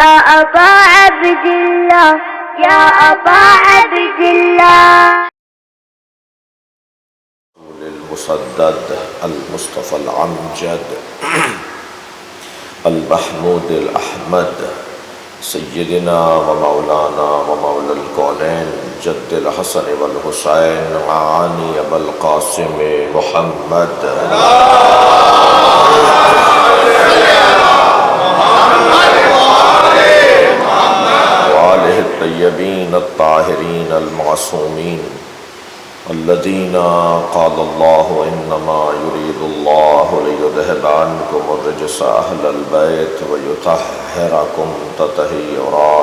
يا أبا عبد الله يا أبا عبد الله. المسدد المصطفى الأمجد المحمود الأحمد سيدنا ومولانا ومولى الكونين جد الحسن والحسين معاني أبا القاسم محمد وآله الطيبين الطاهرين المعصومين الذين قال الله إنما يريد الله ليذهب عنكم الرجس أهل البيت ويطهركم تطهيرا.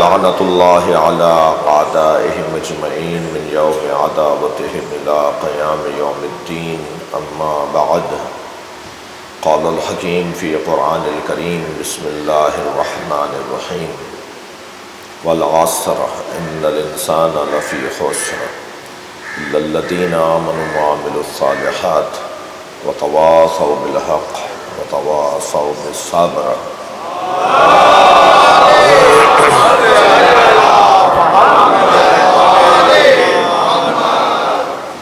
لعنة الله على أعدائهم أجمعين من يوم عداوتهم إلى قيام يوم الدين. أما بعد، قال الحكيم في قرآن الكريم بسم الله الرحمن الرحيم والعصر إن الإنسان لفي خسر إلا الذين آمنوا وعملوا الصالحات وتواصوا بالحق وتواصوا بالصبر.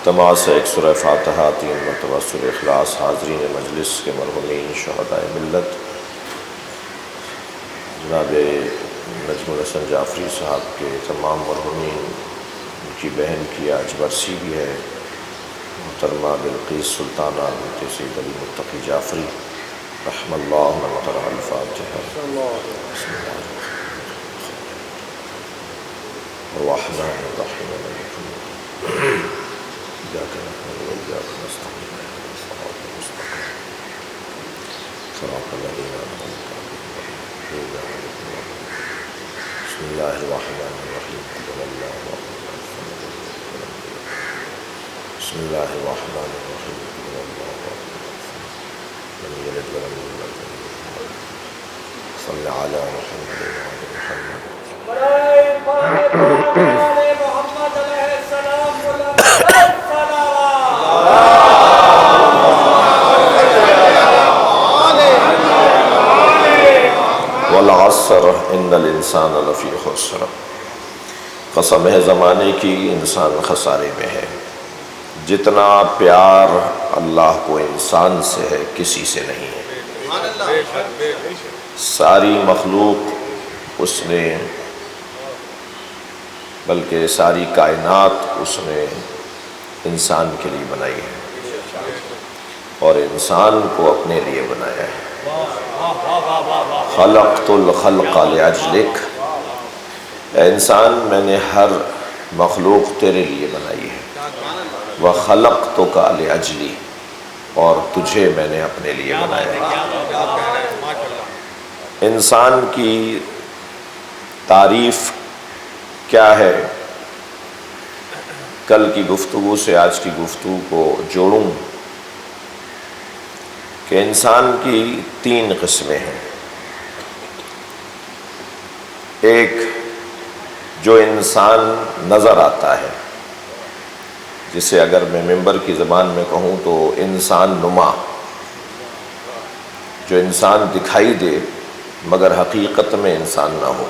تمام سے ایک سورہ فاتحہ 3 مرتبہ سورہ اخلاص. حاضرین مجلس کے مرحومین شہداء ملت، جناب نجم الحسن جعفری صاحب کے تمام مرحومین، ان کی بہن کی آج برسی بھی ہے، محترمہ بلقیس سلطانہ بنت سید علی متقی جعفری رحم اللہ مطرح الفاتحہ. بسم اللہ الرحمن الرحیم إياك نعبد وإياك نستعين اهدنا الصراط المستقيم صراط الذين أنعمت عليهم غير المغضوب عليهم. بسم الله الرحمن الرحيم قل هو الله أحد الصمد بسم الله الرحمن الرحيم قل هو الله أحد لم يلد ولم يولد صل على محمد وعلى محمد. والعصر ان الانسان لفی خسر. قسم ہے زمانے کی، انسان خسارے میں ہے. جتنا پیار اللہ کو انسان سے ہے کسی سے نہیں ہے. ساری مخلوق اس نے، بلکہ ساری کائنات اس نے انسان کے لیے بنائی ہے اور انسان کو اپنے لیے بنایا ہے. خلقت الخلق لأجلک، اے انسان میں نے ہر مخلوق تیرے لیے بنائی ہے. وخلقتک لأجلی، اور تجھے میں نے اپنے لیے بنایا ہے. انسان کی تعریف کیا ہے؟ کل کی گفتگو سے آج کی گفتگو کو جوڑوں کہ انسان کی 3 قسمیں ہیں. ایک جو انسان نظر آتا ہے، جسے اگر میں ممبر کی زبان میں کہوں تو انسان نما، جو انسان دکھائی دے مگر حقیقت میں انسان نہ ہو.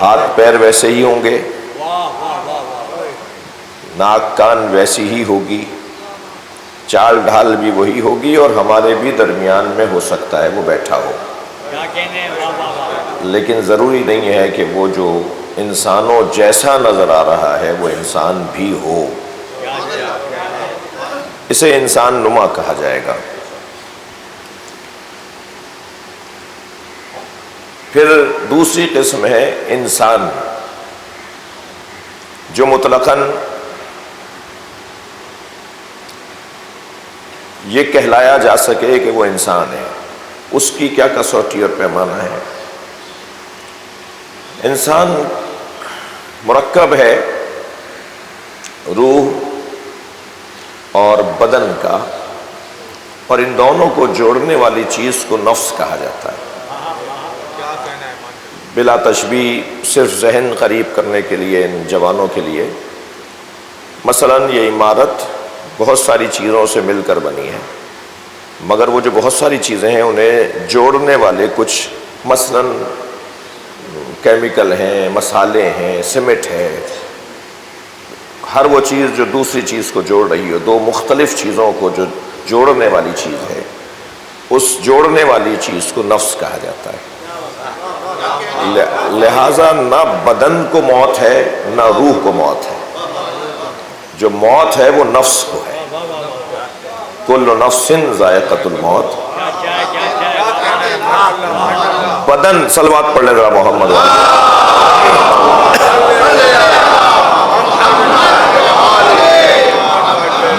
ہاتھ پیر ویسے ہی ہوں گے، ناک کان ویسی ہی ہوگی، چال ڈھال بھی وہی ہوگی، اور ہمارے بھی درمیان میں ہو سکتا ہے وہ بیٹھا ہو. لیکن ضروری نہیں ہے کہ وہ جو انسانوں جیسا نظر آ رہا ہے وہ انسان بھی ہو. اسے انسان نما کہا جائے گا. پھر دوسری قسم ہے انسان جو مطلقاً یہ کہلایا جا سکے کہ وہ انسان ہے. اس کی کیا کسوٹی اور پیمانہ ہے؟ انسان مرکب ہے روح اور بدن کا، اور ان دونوں کو جوڑنے والی چیز کو نفس کہا جاتا ہے. بلا تشبیہ، صرف ذہن قریب کرنے کے لیے ان جوانوں کے لیے، مثلا یہ عمارت بہت ساری چیزوں سے مل کر بنی ہے، مگر وہ جو بہت ساری چیزیں ہیں انہیں جوڑنے والے کچھ مثلاً کیمیکل ہیں، مسالے ہیں، سیمنٹ ہے، ہر وہ چیز جو دوسری چیز کو جوڑ رہی ہو، دو مختلف چیزوں کو جو جوڑنے والی چیز ہے، اس جوڑنے والی چیز کو نفس کہا جاتا ہے۔ لہٰذا نہ بدن کو موت ہے نہ روح کو موت ہے، جو موت ہے وہ نفس کو ہے۔ کل نفس ذائقۃ الموت۔ بدن، صلوات پڑھ لیں ذرا محمد۔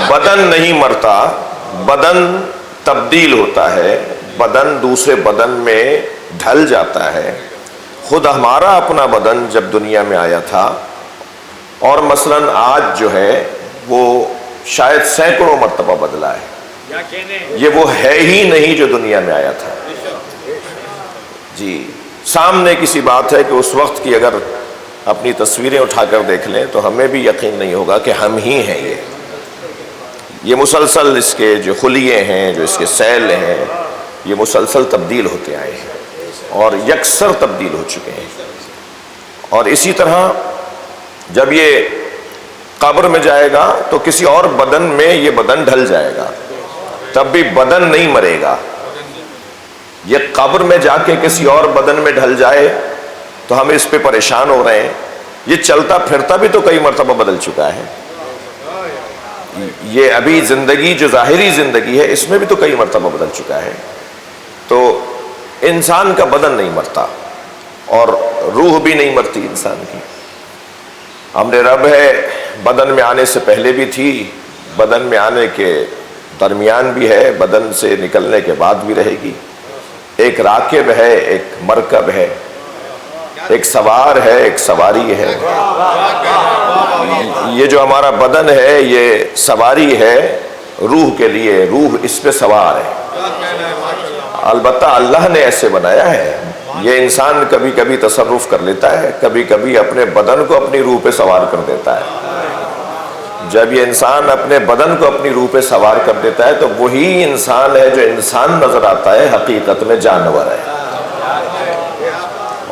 بدن نہیں مرتا، بدن تبدیل ہوتا ہے، بدن دوسرے بدن میں ڈھل جاتا ہے۔ خود ہمارا اپنا بدن جب دنیا میں آیا تھا، اور مثلاً آج جو ہے وہ شاید سینکڑوں مرتبہ بدلا ہے، یہ وہ ہے ہی نہیں جو دنیا میں آیا تھا۔ جی، سامنے کسی بات ہے کہ اس وقت کی اگر اپنی تصویریں اٹھا کر دیکھ لیں تو ہمیں بھی یقین نہیں ہوگا کہ ہم ہی ہیں۔ یہ مسلسل اس کے جو خلیے ہیں، جو اس کے سیل ہیں، یہ مسلسل تبدیل ہوتے آئے ہیں اور یکسر تبدیل ہو چکے ہیں۔ اور اسی طرح جب یہ قبر میں جائے گا تو کسی اور بدن میں یہ بدن ڈھل جائے گا، تب بھی بدن نہیں مرے گا۔ یہ قبر میں جا کے کسی اور بدن میں ڈھل جائے تو ہم اس پہ پریشان ہو رہے ہیں، یہ چلتا پھرتا بھی تو کئی مرتبہ بدل چکا ہے۔ یہ ابھی زندگی جو ظاہری زندگی ہے اس میں بھی تو کئی مرتبہ بدل چکا ہے۔ تو انسان کا بدن نہیں مرتا اور روح بھی نہیں مرتی انسان کی۔ امر رب ہے، بدن میں آنے سے پہلے بھی تھی، بدن میں آنے کے درمیان بھی ہے، بدن سے نکلنے کے بعد بھی رہے گی۔ ایک راکب ہے، ایک مرکب ہے، ایک سوار ہے، ایک سواری ہے۔ یہ جو ہمارا بدن ہے یہ سواری ہے روح کے لیے، روح اس پہ سوار ہے۔ البتہ اللہ نے ایسے بنایا ہے، یہ انسان کبھی کبھی تصرف کر لیتا ہے، کبھی کبھی اپنے بدن کو اپنی روح پہ سوار کر دیتا ہے۔ جب یہ انسان اپنے بدن کو اپنی روح پہ سوار کر دیتا ہے تو وہی انسان ہے جو انسان نظر آتا ہے، حقیقت میں جانور ہے۔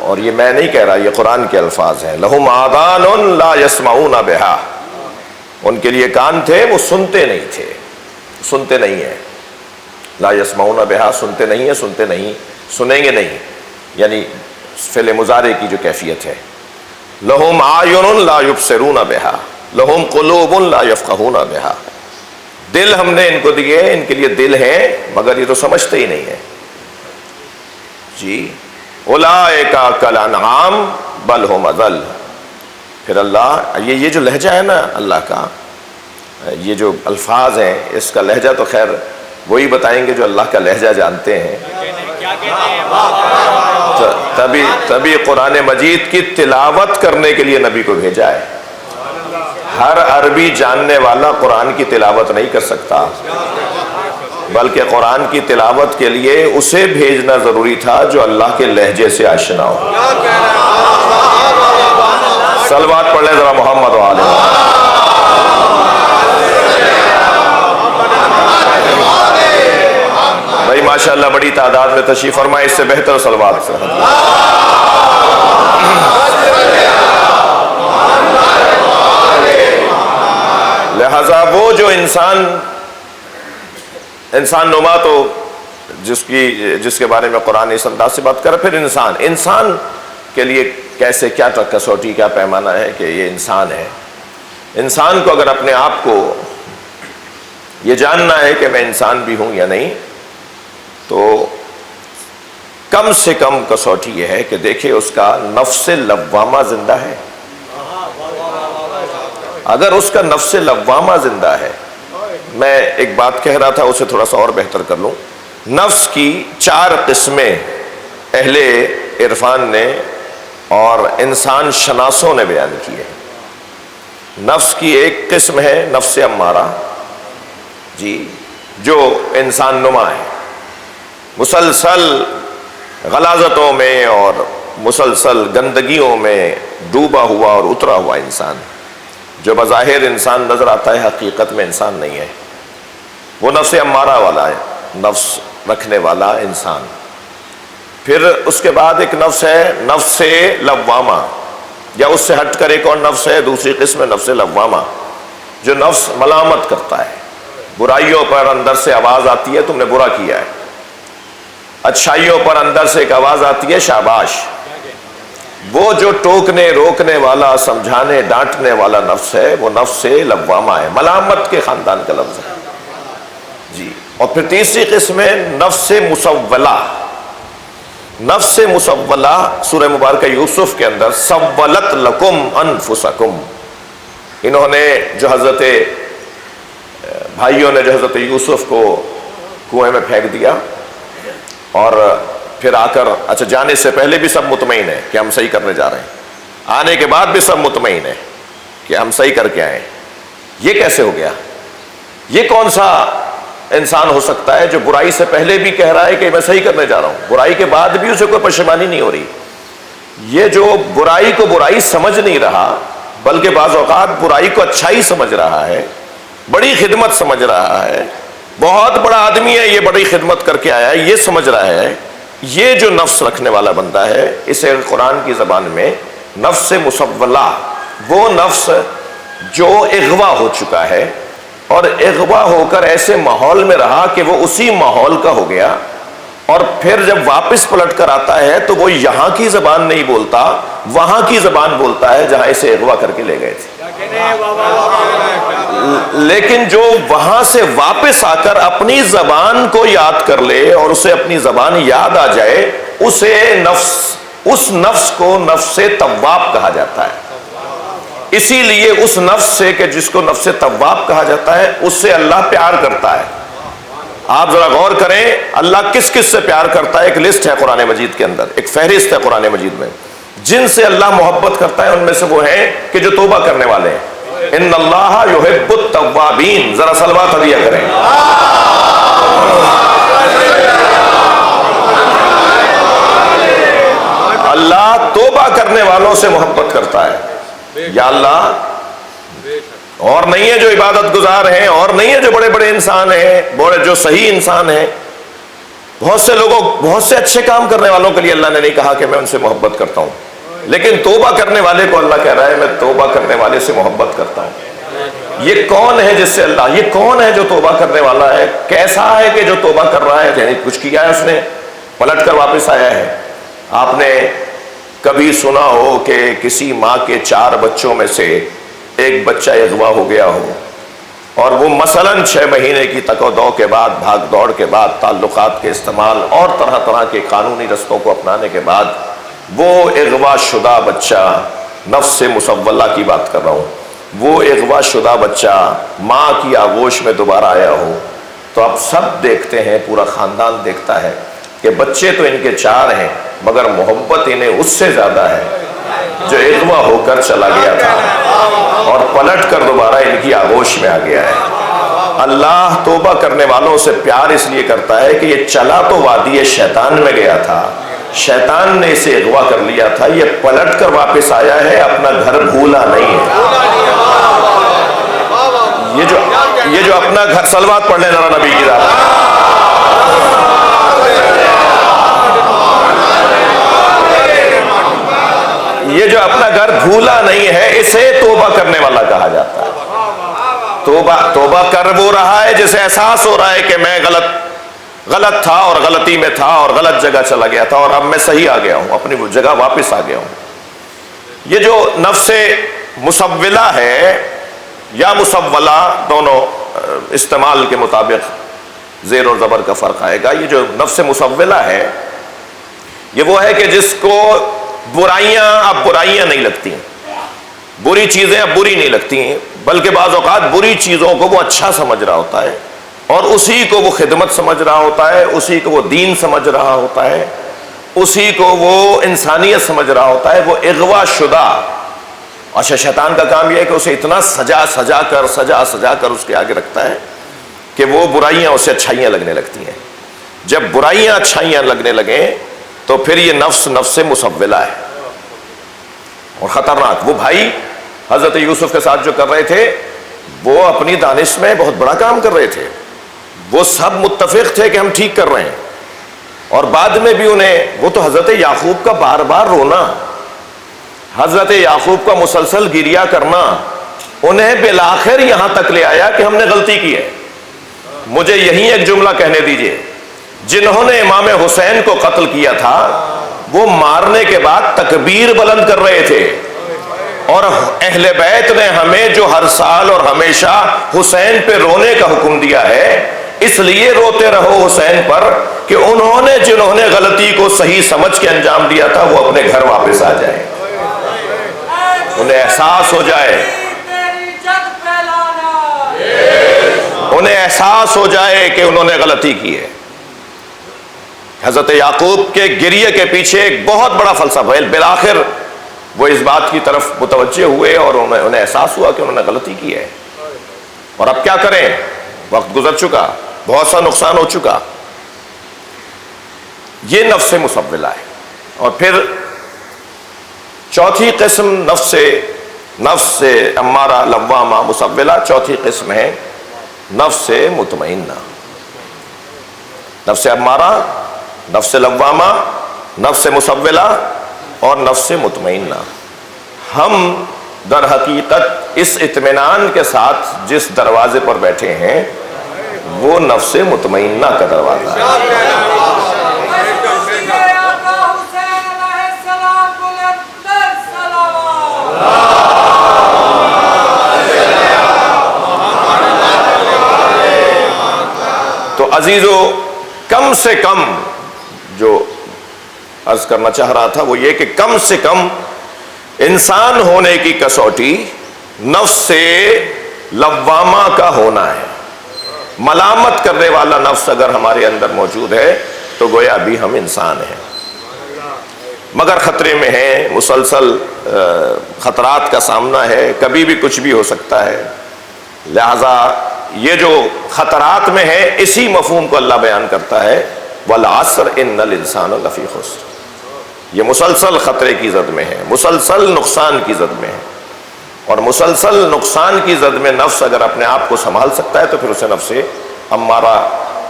اور یہ میں نہیں کہہ رہا، یہ قرآن کے الفاظ ہیں۔ لہم آذان لا یسمعون بہا، ان کے لیے کان تھے وہ سنتے نہیں تھے، سنتے نہیں ہیں۔ لا یسمعون بہا، سنتے نہیں ہیں، سنتے نہیں، سنیں گے نہیں، یعنی فعل مضارع کی جو کیفیت ہے۔ لہم اعین لا یبصرون بہا، لہم قلوب لا یفقہون بہا، دل ہم نے ان کو دیے، ان کے لیے دل ہیں مگر یہ تو سمجھتے ہی نہیں ہیں۔ جی، اولئک کالانعام بل ھم اضل۔ پھر اللہ یہ جو لہجہ ہے نا اللہ کا، یہ جو الفاظ ہیں اس کا لہجہ تو خیر وہی بتائیں گے جو اللہ کا لہجہ جانتے ہیں۔ تبھی قرآن مجید کی تلاوت کرنے کے لیے نبی کو بھیجا ہے۔ ہر عربی جاننے والا قرآن کی تلاوت نہیں کر سکتا، بلکہ قرآن کی تلاوت کے لیے اسے بھیجنا ضروری تھا جو اللہ کے لہجے سے آشنا ہو۔ صلوات پڑھ لیں ذرا محمد و آلہ۔ بھائی ماشاءاللہ بڑی تعداد میں تشریف فرمائے، اس سے بہتر صلوات سے۔ لہذا وہ جو انسان نما تو جس کے بارے میں قرآن اس انداز سے بات کر، پھر انسان کے لیے کیسے، کیا کسوٹی، کیا پیمانہ ہے کہ یہ انسان ہے۔ انسان کو اگر اپنے آپ کو یہ جاننا ہے کہ میں انسان بھی ہوں یا نہیں، تو کم سے کم کسوٹی یہ ہے کہ دیکھیں اس کا نفس لوامہ زندہ ہے۔ اگر اس کا نفس لوامہ زندہ ہے، میں ایک بات کہہ رہا تھا اسے تھوڑا سا اور بہتر کر لوں۔ نفس کی 4 قسمیں اہل عرفان نے اور انسان شناسوں نے بیان کی ہے۔ نفس کی ایک قسم ہے نفس امارہ، جی، جو انسان نما ہے، مسلسل غلاظتوں میں اور مسلسل گندگیوں میں ڈوبا ہوا اور اترا ہوا انسان۔ جو بظاہر انسان نظر آتا ہے حقیقت میں انسان نہیں ہے، وہ نفس امارہ والا ہے، نفس رکھنے والا انسان۔ پھر اس کے بعد ایک نفس ہے نفس لوامہ، یا اس سے ہٹ کر ایک اور نفس ہے، دوسری قسم ہے نفس لوامہ، جو نفس ملامت کرتا ہے، برائیوں پر اندر سے آواز آتی ہے تم نے برا کیا ہے، اچھائیوں پر اندر سے ایک آواز آتی ہے شاباش۔ وہ جو ٹوکنے روکنے والا سمجھانے ڈانٹنے والا نفس ہے وہ نفس لوامہ ہے، ملامت کے خاندان کا لفظ ہے جی۔ اور پھر تیسری قسم ہے نفس مسولہ۔ نفس مسولہ سورہ مبارکہ یوسف کے اندر سولت لکم انفسکم، انہوں نے جو حضرت بھائیوں نے جو حضرت یوسف کو کنویں میں پھینک دیا، اور پھر آ کر اچھا جانے سے پہلے بھی سب مطمئن ہیں کہ ہم صحیح کرنے جا رہے ہیں، آنے کے بعد بھی سب مطمئن ہیں کہ ہم صحیح کر کے آئیں۔ یہ کیسے ہو گیا؟ یہ کون سا انسان ہو سکتا ہے جو برائی سے پہلے بھی کہہ رہا ہے کہ میں صحیح کرنے جا رہا ہوں، برائی کے بعد بھی اسے کوئی پشیمانی نہیں ہو رہی؟ یہ جو برائی کو برائی سمجھ نہیں رہا بلکہ بعض اوقات برائی کو اچھائی سمجھ رہا ہے، بڑی خدمت سمجھ رہا ہے، بہت بڑا آدمی ہے یہ بڑی خدمت کر کے آیا ہے، یہ سمجھ رہا ہے، یہ جو نفس رکھنے والا بندہ ہے اسے قرآن کی زبان میں نفس مسولہ، وہ نفس جو اغوا ہو چکا ہے اور اغوا ہو کر ایسے ماحول میں رہا کہ وہ اسی ماحول کا ہو گیا، اور پھر جب واپس پلٹ کر آتا ہے تو وہ یہاں کی زبان نہیں بولتا، وہاں کی زبان بولتا ہے جہاں اسے اغوا کر کے لے گئے تھے۔ لیکن جو وہاں سے واپس آ کر اپنی زبان کو یاد کر لے اور اسے اپنی زبان یاد آ جائے، اسے اس نفس کو نفس تواب کہا جاتا ہے۔ اسی لیے اس نفس سے کہ جس کو نفس تواب کہا جاتا ہے اس سے اللہ پیار کرتا ہے۔ آپ ذرا غور کریں اللہ کس کس سے پیار کرتا ہے، ایک لسٹ ہے قرآن مجید کے اندر، ایک فہرست ہے قرآن مجید میں، جن سے اللہ محبت کرتا ہے ان میں سے وہ ہیں کہ جو توبہ کرنے والے ہیں۔ ان اللہ یحب التوابین، ذرا صلوات علیہ کریں۔ اللہ توبہ کرنے والوں سے محبت کرتا ہے۔ یا اللہ، اور نہیں ہے جو عبادت گزار ہیں، اور نہیں ہے جو بڑے بڑے انسان ہیں، جو صحیح انسان ہیں، بہت سے لوگوں بہت سے اچھے کام کرنے والوں کے لیے اللہ نے نہیں کہا کہ میں ان سے محبت کرتا ہوں، لیکن توبہ کرنے والے کو اللہ کہہ رہا ہے میں توبہ کرنے والے سے محبت کرتا ہوں۔ یہ کون ہے جس سے اللہ، یہ کون ہے جو توبہ کرنے والا ہے؟ کیسا ہے کہ جو توبہ کر رہا ہے؟ یعنی کچھ کیا ہے اس نے، پلٹ کر واپس آیا ہے۔ آپ نے کبھی سنا ہو کہ کسی ماں کے 4 بچوں میں سے ایک بچہ اغوا ہو گیا ہو، اور وہ مثلاً 6 مہینے کی تک و دو کے بعد، بھاگ دوڑ کے بعد، تعلقات کے استعمال اور طرح طرح کے قانونی رستوں کو اپنانے کے بعد وہ اغوا شدہ بچہ، نفس مسولہ کی بات کر رہا ہوں، وہ اغوا شدہ بچہ ماں کی آغوش میں دوبارہ آیا ہو، تو اب سب دیکھتے ہیں، پورا خاندان دیکھتا ہے کہ بچے تو ان کے 4 ہیں مگر محبت انہیں اس سے زیادہ ہے جو اغوا ہو کر چلا گیا تھا اور پلٹ کر دوبارہ ان کی آغوش میں آ گیا ہے۔ اللہ توبہ کرنے والوں سے پیار اس لیے کرتا ہے کہ یہ چلا تو وادی شیطان میں گیا تھا، شیطان نے اسے اغوا کر لیا تھا، یہ پلٹ کر واپس آیا ہے، اپنا گھر بھولا نہیں ہے۔ یہ جو اپنا گھر، صلوات پڑھ لیں ذرا نبی کی ذات، یہ جو اپنا گھر بھولا نہیں ہے اسے توبہ کرنے والا کہا جاتا ہے۔ توبہ کر وہ رہا ہے جسے احساس ہو رہا ہے کہ میں غلط تھا اور غلطی میں تھا اور غلط جگہ چلا گیا تھا اور اب میں صحیح آ گیا ہوں، اپنی جگہ واپس آ گیا ہوں۔ یہ جو نفس مسولہ ہے یا مسولہ، دونوں استعمال کے مطابق زیر اور زبر کا فرق آئے گا۔ یہ جو نفس مسولہ ہے یہ وہ ہے کہ جس کو برائیاں اب برائیاں نہیں لگتی، بری چیزیں اب بری نہیں لگتی ہیں، بلکہ بعض اوقات بری چیزوں کو وہ اچھا سمجھ رہا ہوتا ہے اور اسی کو وہ خدمت سمجھ رہا ہوتا ہے، اسی کو وہ دین سمجھ رہا ہوتا ہے، اسی کو وہ انسانیت سمجھ رہا ہوتا ہے۔ وہ اغوا شدہ، اچھا شیطان کا کام یہ ہے کہ اسے اتنا سجا کر اس کے آگے رکھتا ہے کہ وہ برائیاں اسے اچھائیاں لگنے لگتی ہیں۔ جب برائیاں اچھائیاں لگنے لگیں تو پھر یہ نفس مسولہ ہے اور خطرناک۔ وہ بھائی حضرت یوسف کے ساتھ جو کر رہے تھے وہ اپنی دانش میں بہت بڑا کام کر رہے تھے، وہ سب متفق تھے کہ ہم ٹھیک کر رہے ہیں، اور بعد میں بھی وہ تو حضرت یعقوب کا بار بار رونا، حضرت یعقوب کا مسلسل گریہ کرنا انہیں بالآخر یہاں تک لے آیا کہ ہم نے غلطی کی ہے۔ مجھے یہی ایک جملہ کہنے دیجئے، جنہوں نے امام حسین کو قتل کیا تھا وہ مارنے کے بعد تکبیر بلند کر رہے تھے، اور اہل بیت نے ہمیں جو ہر سال اور ہمیشہ حسین پہ رونے کا حکم دیا ہے، اس لیے روتے رہو حسین پر کہ جنہوں نے غلطی کو صحیح سمجھ کے انجام دیا تھا وہ اپنے گھر واپس آ جائیں، انہیں احساس ہو جائے، انہیں احساس ہو جائے کہ انہوں نے غلطی کی ہے۔ حضرت یعقوب کے گریہ کے پیچھے ایک بہت بڑا فلسفہ ہے، بالآخر وہ اس بات کی طرف متوجہ ہوئے اور انہیں احساس ہوا کہ انہوں نے غلطی کی ہے، اور اب کیا کریں، وقت گزر چکا، بہت سا نقصان ہو چکا۔ یہ نفس مسولہ ہے۔ اور پھر چوتھی قسم نفس امارہ لوامہ مسولہ، چوتھی قسم ہے نفس مطمئنہ۔ نفس امارہ، نفس لوامہ، نفس مسولہ اور نفس مطمئنہ۔ ہم در حقیقت اس اطمینان کے ساتھ جس دروازے پر بیٹھے ہیں وہ نفس مطمئنہ کا دروازہ ہے۔ تو عزیزو، کم سے کم جو عرض کرنا چاہ رہا تھا وہ یہ کہ کم سے کم انسان ہونے کی کسوٹی نفس لوامہ کا ہونا ہے۔ ملامت کرنے والا نفس اگر ہمارے اندر موجود ہے تو گویا بھی ہم انسان ہیں، مگر خطرے میں ہیں، مسلسل خطرات کا سامنا ہے، کبھی بھی کچھ بھی ہو سکتا ہے۔ لہذا یہ جو خطرات میں ہے اسی مفہوم کو اللہ بیان کرتا ہے، وَالْعَصْرِ إِنَّ الْإِنسَانَ لَفِي خُسْرٍ۔ یہ مسلسل خطرے کی زد میں ہے، مسلسل نقصان کی زد میں ہے، اور مسلسل نقصان کی زد میں نفس اگر اپنے آپ کو سنبھال سکتا ہے تو پھر اسے نفس امارہ،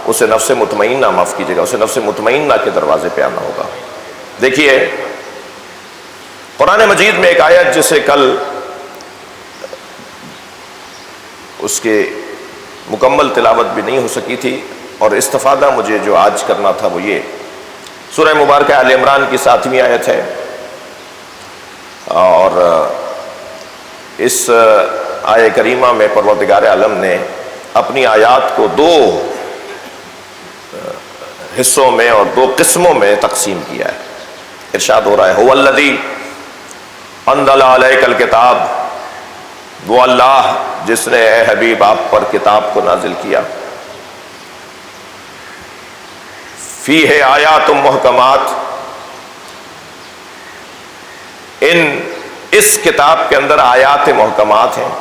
اسے نفس مطمئنہ، معاف کیجیے گا، اسے نفس مطمئنہ کے دروازے پہ آنا ہوگا۔ دیکھیے قرآن مجید میں ایک آیت جسے کل اس کے مکمل تلاوت بھی نہیں ہو سکی تھی، اور استفادہ مجھے جو آج کرنا تھا وہ یہ سورہ مبارکہ آل عمران کی 7ویں آیت ہے، اور اس آیہ کریمہ میں پروردگار عالم نے اپنی آیات کو 2 حصوں میں اور 2 قسموں میں تقسیم کیا ہے۔ ارشاد ہو رہا ہے، هو الذی انزل علیک الکتاب، وہ اللہ جس نے اے حبیب آپ پر کتاب کو نازل کیا، فیہ آیات محکمات، اس کتاب کے اندر آیات محکمات ہیں،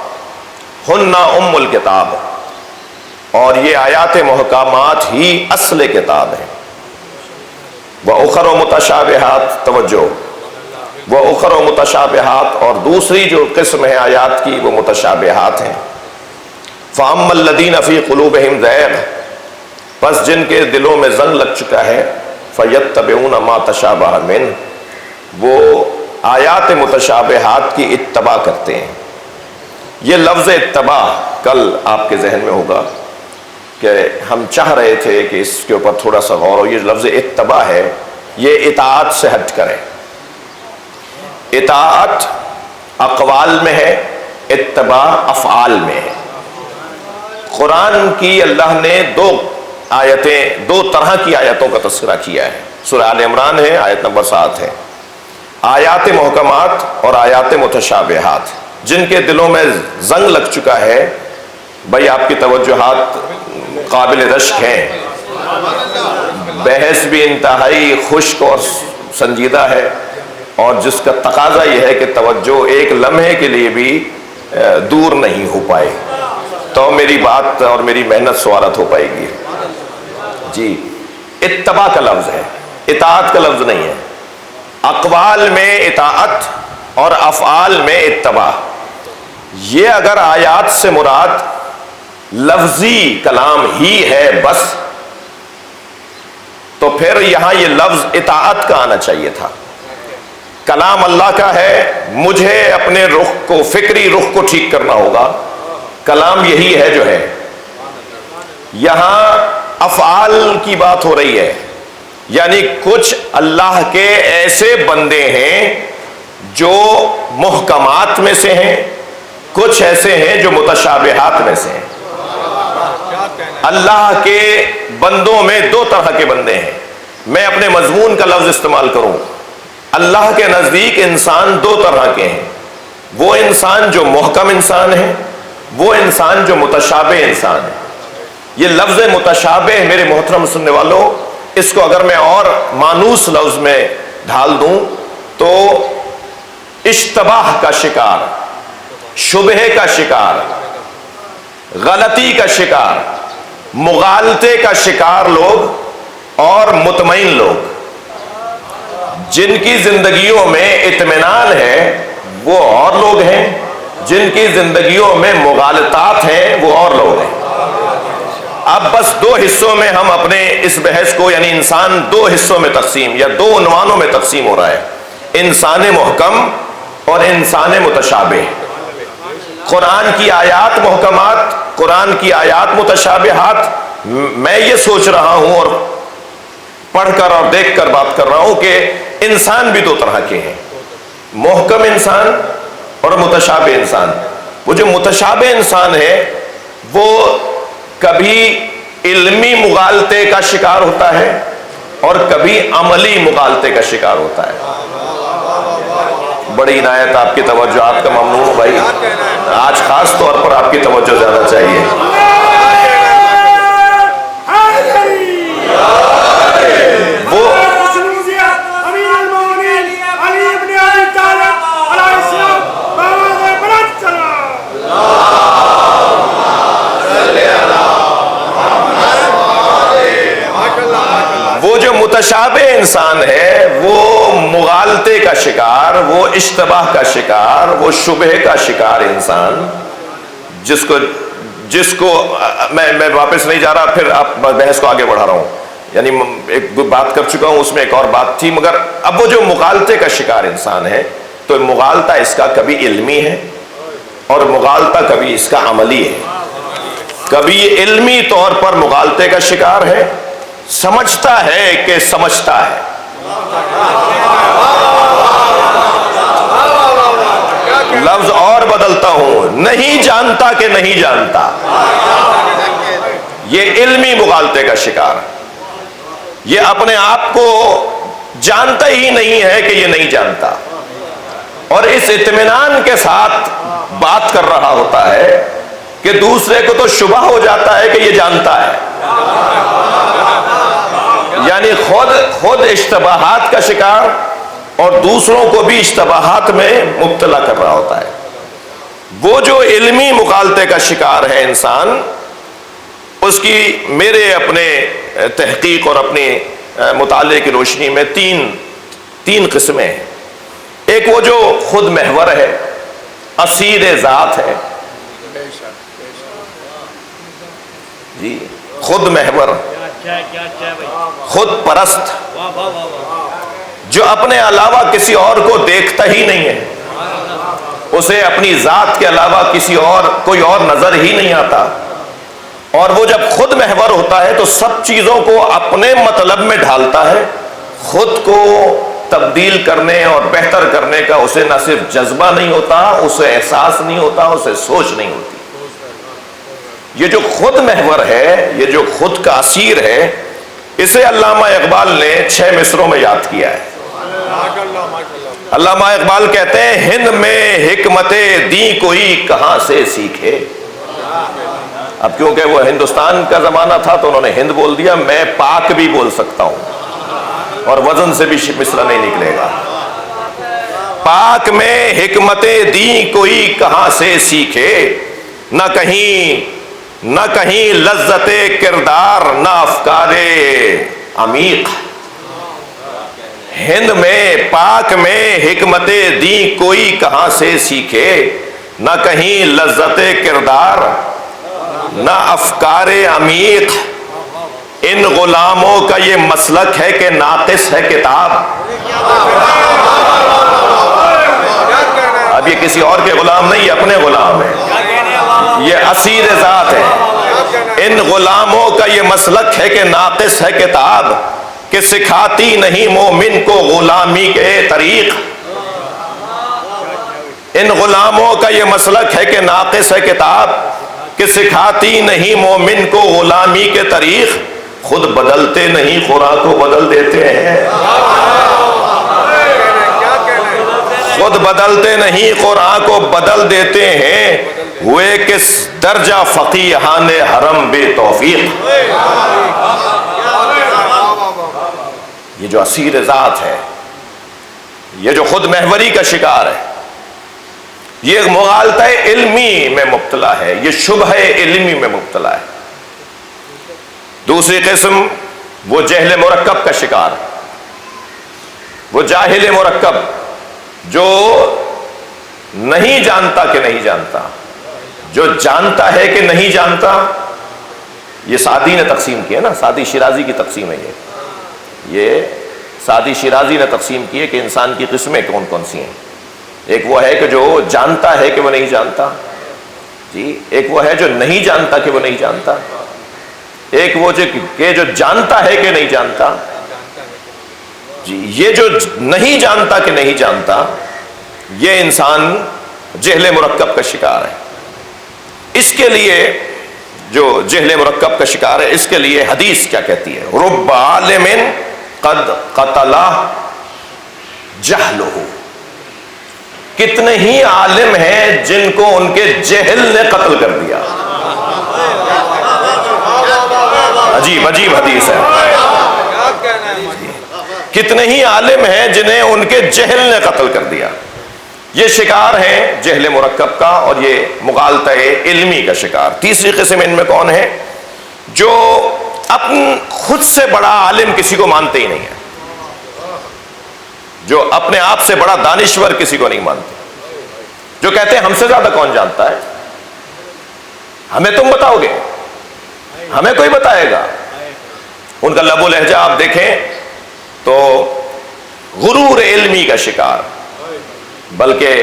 ہن ام الکتاب، اور یہ آیات محکمات ہی اصل کتاب ہیں، وَأُخَرُ مُتَشَابِهَاتٌ، توجہ، وَأُخَرُ مُتَشَابِهَاتٌ، اور دوسری جو قسم ہے آیات کی وہ متشابہات ہیں۔ فَأَمَّا الَّذِينَ فِي قُلُوبِهِمْ زَيْغٌ، پس جن کے دلوں میں زنگ لگ چکا ہے، فَيَتَّبِعُونَ مَا تَشَابَهَ مِنْهُ، وہ آیات متشابہات کی اتباع کرتے ہیں۔ یہ لفظ اتباع کل آپ کے ذہن میں ہوگا کہ ہم چاہ رہے تھے کہ اس کے اوپر تھوڑا سا غور ہو۔ یہ لفظ اتباع ہے، یہ اطاعت سے ہٹ کریں۔ اطاعت اقوال میں ہے، اتباع افعال میں ہے۔ قرآن کی اللہ نے 2 طرح کی آیتوں کا تذکرہ کیا ہے۔ سورہ آل عمران ہے، آیت نمبر 7 ہے، آیات محکمات اور آیات متشابہات۔ جن کے دلوں میں زنگ لگ چکا ہے، بھائی آپ کی توجہات قابل رشک ہیں، بحث بھی انتہائی خشک اور سنجیدہ ہے، اور جس کا تقاضا یہ ہے کہ توجہ ایک لمحے کے لیے بھی دور نہیں ہو پائے تو میری بات اور میری محنت سوارت ہو پائے گی۔ جی، اتباع کا لفظ ہے، اطاعت کا لفظ نہیں ہے۔ اقوال میں اطاعت اور افعال میں اتباع۔ یہ اگر آیات سے مراد لفظی کلام ہی ہے بس، تو پھر یہاں یہ لفظ اطاعت کا آنا چاہیے تھا۔ کلام اللہ کا ہے، مجھے اپنے رخ کو، فکری رخ کو ٹھیک کرنا ہوگا، کلام یہی ہے جو ہے۔ یہاں افعال کی بات ہو رہی ہے، یعنی کچھ اللہ کے ایسے بندے ہیں جو محکمات میں سے ہیں، کچھ ایسے ہیں جو متشابہات میں سے ہیں۔ اللہ کے بندوں میں دو طرح کے بندے ہیں، میں اپنے مضمون کا لفظ استعمال کروں، اللہ کے نزدیک انسان دو طرح کے ہیں، وہ انسان جو محکم انسان ہے، وہ انسان جو متشابہ انسان ہے۔ یہ لفظ متشابہ میرے محترم سننے والوں، اس کو اگر میں اور مانوس لفظ میں ڈھال دوں تو اشتباہ کا شکار، شبہ کا شکار، غلطی کا شکار، مغالطے کا شکار لوگ اور مطمئن لوگ، جن کی زندگیوں میں اطمینان ہے وہ اور لوگ ہیں، جن کی زندگیوں میں مغالطات ہیں وہ اور لوگ ہیں۔ اب بس دو حصوں میں ہم اپنے اس بحث کو، یعنی انسان دو حصوں میں تقسیم یا دو عنوانوں میں تقسیم ہو رہا ہے، انسان محکم اور انسان متشابہ۔ قرآن کی آیات محکمات، قرآن کی آیات متشابہات۔ میں یہ سوچ رہا ہوں اور پڑھ کر اور دیکھ کر بات کر رہا ہوں کہ انسان بھی دو طرح کے ہیں، محکم انسان اور متشابہ انسان۔ وہ جو متشابہ انسان ہے وہ کبھی علمی مغالطے کا شکار ہوتا ہے اور کبھی عملی مغالطے کا شکار ہوتا ہے۔ بڑی عنایت، آپ کی توجہ، آپ کا ممنون ہوں بھائی، آج خاص طور پر آپ کی توجہ زیادہ چاہیے۔ وہ جو متشابہ انسان ہے وہ مغالطے کا شکار، وہ اشتباہ کا شکار، وہ شبہ کا شکار انسان، جس کو میں واپس نہیں جا رہا، پھر آپ بحث کو آگے بڑھا رہا ہوں، یعنی ایک بات کر چکا ہوں، اس میں ایک اور بات تھی، مگر اب وہ جو مغالطے کا شکار انسان ہے تو مغالطہ اس کا کبھی علمی ہے اور مغالطہ کبھی اس کا عملی ہے۔ کبھی علمی طور پر مغالطے کا شکار ہے، سمجھتا ہے کہ سمجھتا ہے، لفظ اور بدلتا ہوں، نہیں جانتا کہ نہیں جانتا، یہ علمی مغالطے کا شکار، یہ اپنے آپ کو جانتا ہی نہیں ہے کہ یہ نہیں جانتا، اور اس اطمینان کے ساتھ بات کر رہا ہوتا ہے کہ دوسرے کو تو شبہ ہو جاتا ہے کہ یہ جانتا ہے، یعنی خود اشتباہات کا شکار اور دوسروں کو بھی اشتباہات میں مبتلا کر رہا ہوتا ہے۔ وہ جو علمی مغالطے کا شکار ہے انسان، اس کی میرے اپنے تحقیق اور اپنے مطالعے کی روشنی میں تین قسمیں ہیں۔ ایک وہ جو خود محور ہے، اسیر ذات ہے، جی خود محور، خود پرست، جو اپنے علاوہ کسی اور کو دیکھتا ہی نہیں ہے، اسے اپنی ذات کے علاوہ کوئی اور نظر ہی نہیں آتا، اور وہ جب خود محور ہوتا ہے تو سب چیزوں کو اپنے مطلب میں ڈھالتا ہے، خود کو تبدیل کرنے اور بہتر کرنے کا اسے نہ صرف جذبہ نہیں ہوتا، اسے احساس نہیں ہوتا، اسے سوچ نہیں ہوتی۔ یہ جو خود محور ہے، یہ جو خود کا اسیر ہے، اسے علامہ اقبال نے 6 مصروں میں یاد کیا ہے۔ علامہ اقبال کہتے ہیں، ہند میں حکمت دی کوئی کہاں سے سیکھے۔ اب کیونکہ وہ ہندوستان کا زمانہ تھا تو انہوں نے ہند بول دیا، میں پاک بھی بول سکتا ہوں اور وزن سے بھی مصرع نہیں نکلے گا۔ پاک میں حکمت دی کوئی کہاں سے سیکھے، نہ کہیں لذت کردار، نہ افکار عمیق۔ ہند میں، پاک میں حکمت دی کوئی کہاں سے سیکھے، نہ کہیں لذت کردار، نہ افکار عمیق، ان غلاموں کا یہ مسلک ہے کہ ناقص ہے کتاب۔ اب یہ کسی اور کے غلام نہیں، یہ اپنے غلام ہیں، یہ اسیر ذات ہے۔ ان غلاموں کا یہ مسلک ہے کہ ناقص ہے کتاب، کہ سکھاتی نہیں مومن کو غلامی کے طریق۔ ان غلاموں کا یہ مسلک ہے کہ ناقص ہے کتاب، کہ سکھاتی نہیں مومن کو غلامی کے طریق۔ خود بدلتے نہیں، قرآن کو بدل دیتے ہیں۔ خود بدلتے نہیں، قرآن کو بدل دیتے ہیں۔ ہوئے کس درجہ فقیہان حرم بے توفیق۔ یہ جو اسیر ذات ہے، یہ جو خود محوری کا شکار ہے، یہ مغالطہ علمی میں مبتلا ہے، یہ شبہ علمی میں مبتلا ہے۔ دوسری قسم وہ جہل مرکب کا شکار، وہ جاہل مرکب جو نہیں جانتا کہ نہیں جانتا، جو جانتا ہے کہ نہیں جانتا۔ یہ سعدی نے تقسیم کیا نا، سعدی شیرازی کی تقسیم ہے یہ سعدی شیرازی نے تقسیم کی ہے کہ انسان کی قسمیں کون کون سی ہیں۔ ایک وہ ہے کہ جو جانتا ہے کہ وہ نہیں جانتا، جی، ایک وہ ہے جو نہیں جانتا کہ وہ نہیں جانتا، ایک وہ کہ جو جانتا ہے کہ نہیں جانتا، جی۔ یہ جو نہیں جانتا کہ نہیں جانتا، یہ انسان جہل مرکب کا شکار ہے۔ اس کے لیے جو جہل مرکب کا شکار ہے، اس کے لیے حدیث کیا کہتی ہے؟ رب عالم قد قتل جہلہ، کتنے ہی عالم ہیں جن کو ان کے جہل نے قتل کر دیا۔ عجیب عجیب حدیث ہے۔ کتنے ہی عالم ہیں جنہیں ان کے جہل نے قتل کر دیا۔ یہ شکار ہیں جہل مرکب کا، اور یہ مغالطہ علمی کا شکار۔ تیسری قسم ان میں کون ہے؟ جو خود سے بڑا عالم کسی کو مانتے ہی نہیں ہے، جو اپنے آپ سے بڑا دانشور کسی کو نہیں مانتے، جو کہتے ہیں ہم سے زیادہ کون جانتا ہے، ہمیں تم بتاؤ گے، ہمیں کوئی بتائے گا۔ ان کا لب و لہجہ آپ دیکھیں تو غرور علمی کا شکار، بلکہ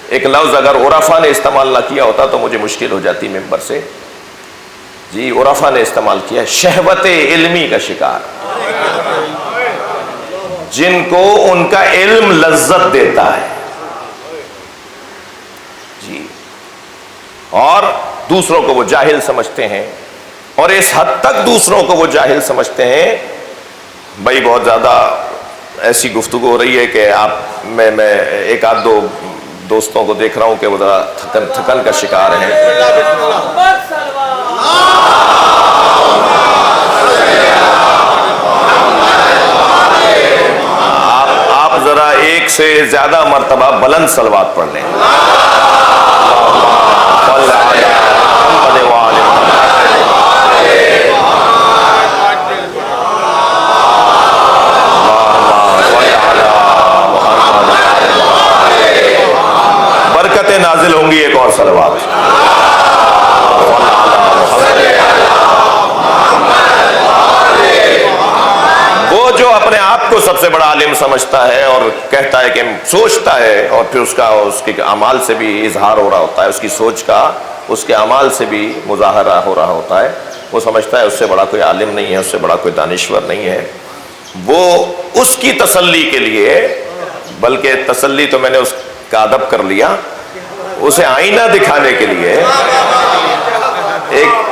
ایک لفظ اگر عرفا نے استعمال نہ کیا ہوتا تو مجھے مشکل ہو جاتی ممبر سے، جی، عرفا نے استعمال کیا، شہوت علمی کا شکار، جن کو ان کا علم لذت دیتا ہے، جی، اور دوسروں کو وہ جاہل سمجھتے ہیں، اور اس حد تک دوسروں کو وہ جاہل سمجھتے ہیں۔ بھائی بہت زیادہ ایسی گفتگو ہو رہی ہے کہ میں ایک آدھ دو دوستوں کو دیکھ رہا ہوں کہ وہ ذرا تھکن کا شکار ہیں۔ آپ ذرا ایک سے زیادہ مرتبہ بلند صلوات پڑھ لیں۔ برکتیں نازل ہوں گی، ایک اور صلوات۔ وہ جو اپنے آپ کو سب سے بڑا عالم سمجھتا ہے اور کہتا ہے کہ سوچتا ہے، اور پھر اس کے اعمال سے بھی اظہار ہو رہا ہوتا ہے، اس کی سوچ کا اس کے اعمال سے بھی مظاہرہ ہو رہا ہوتا ہے، وہ سمجھتا ہے اس سے بڑا کوئی عالم نہیں ہے، اس سے بڑا کوئی دانشور نہیں ہے۔ وہ اس کی تسلی کے لیے، بلکہ تسلی تو میں نے اس کا ادب کر لیا، اسے آئینہ دکھانے کے لیے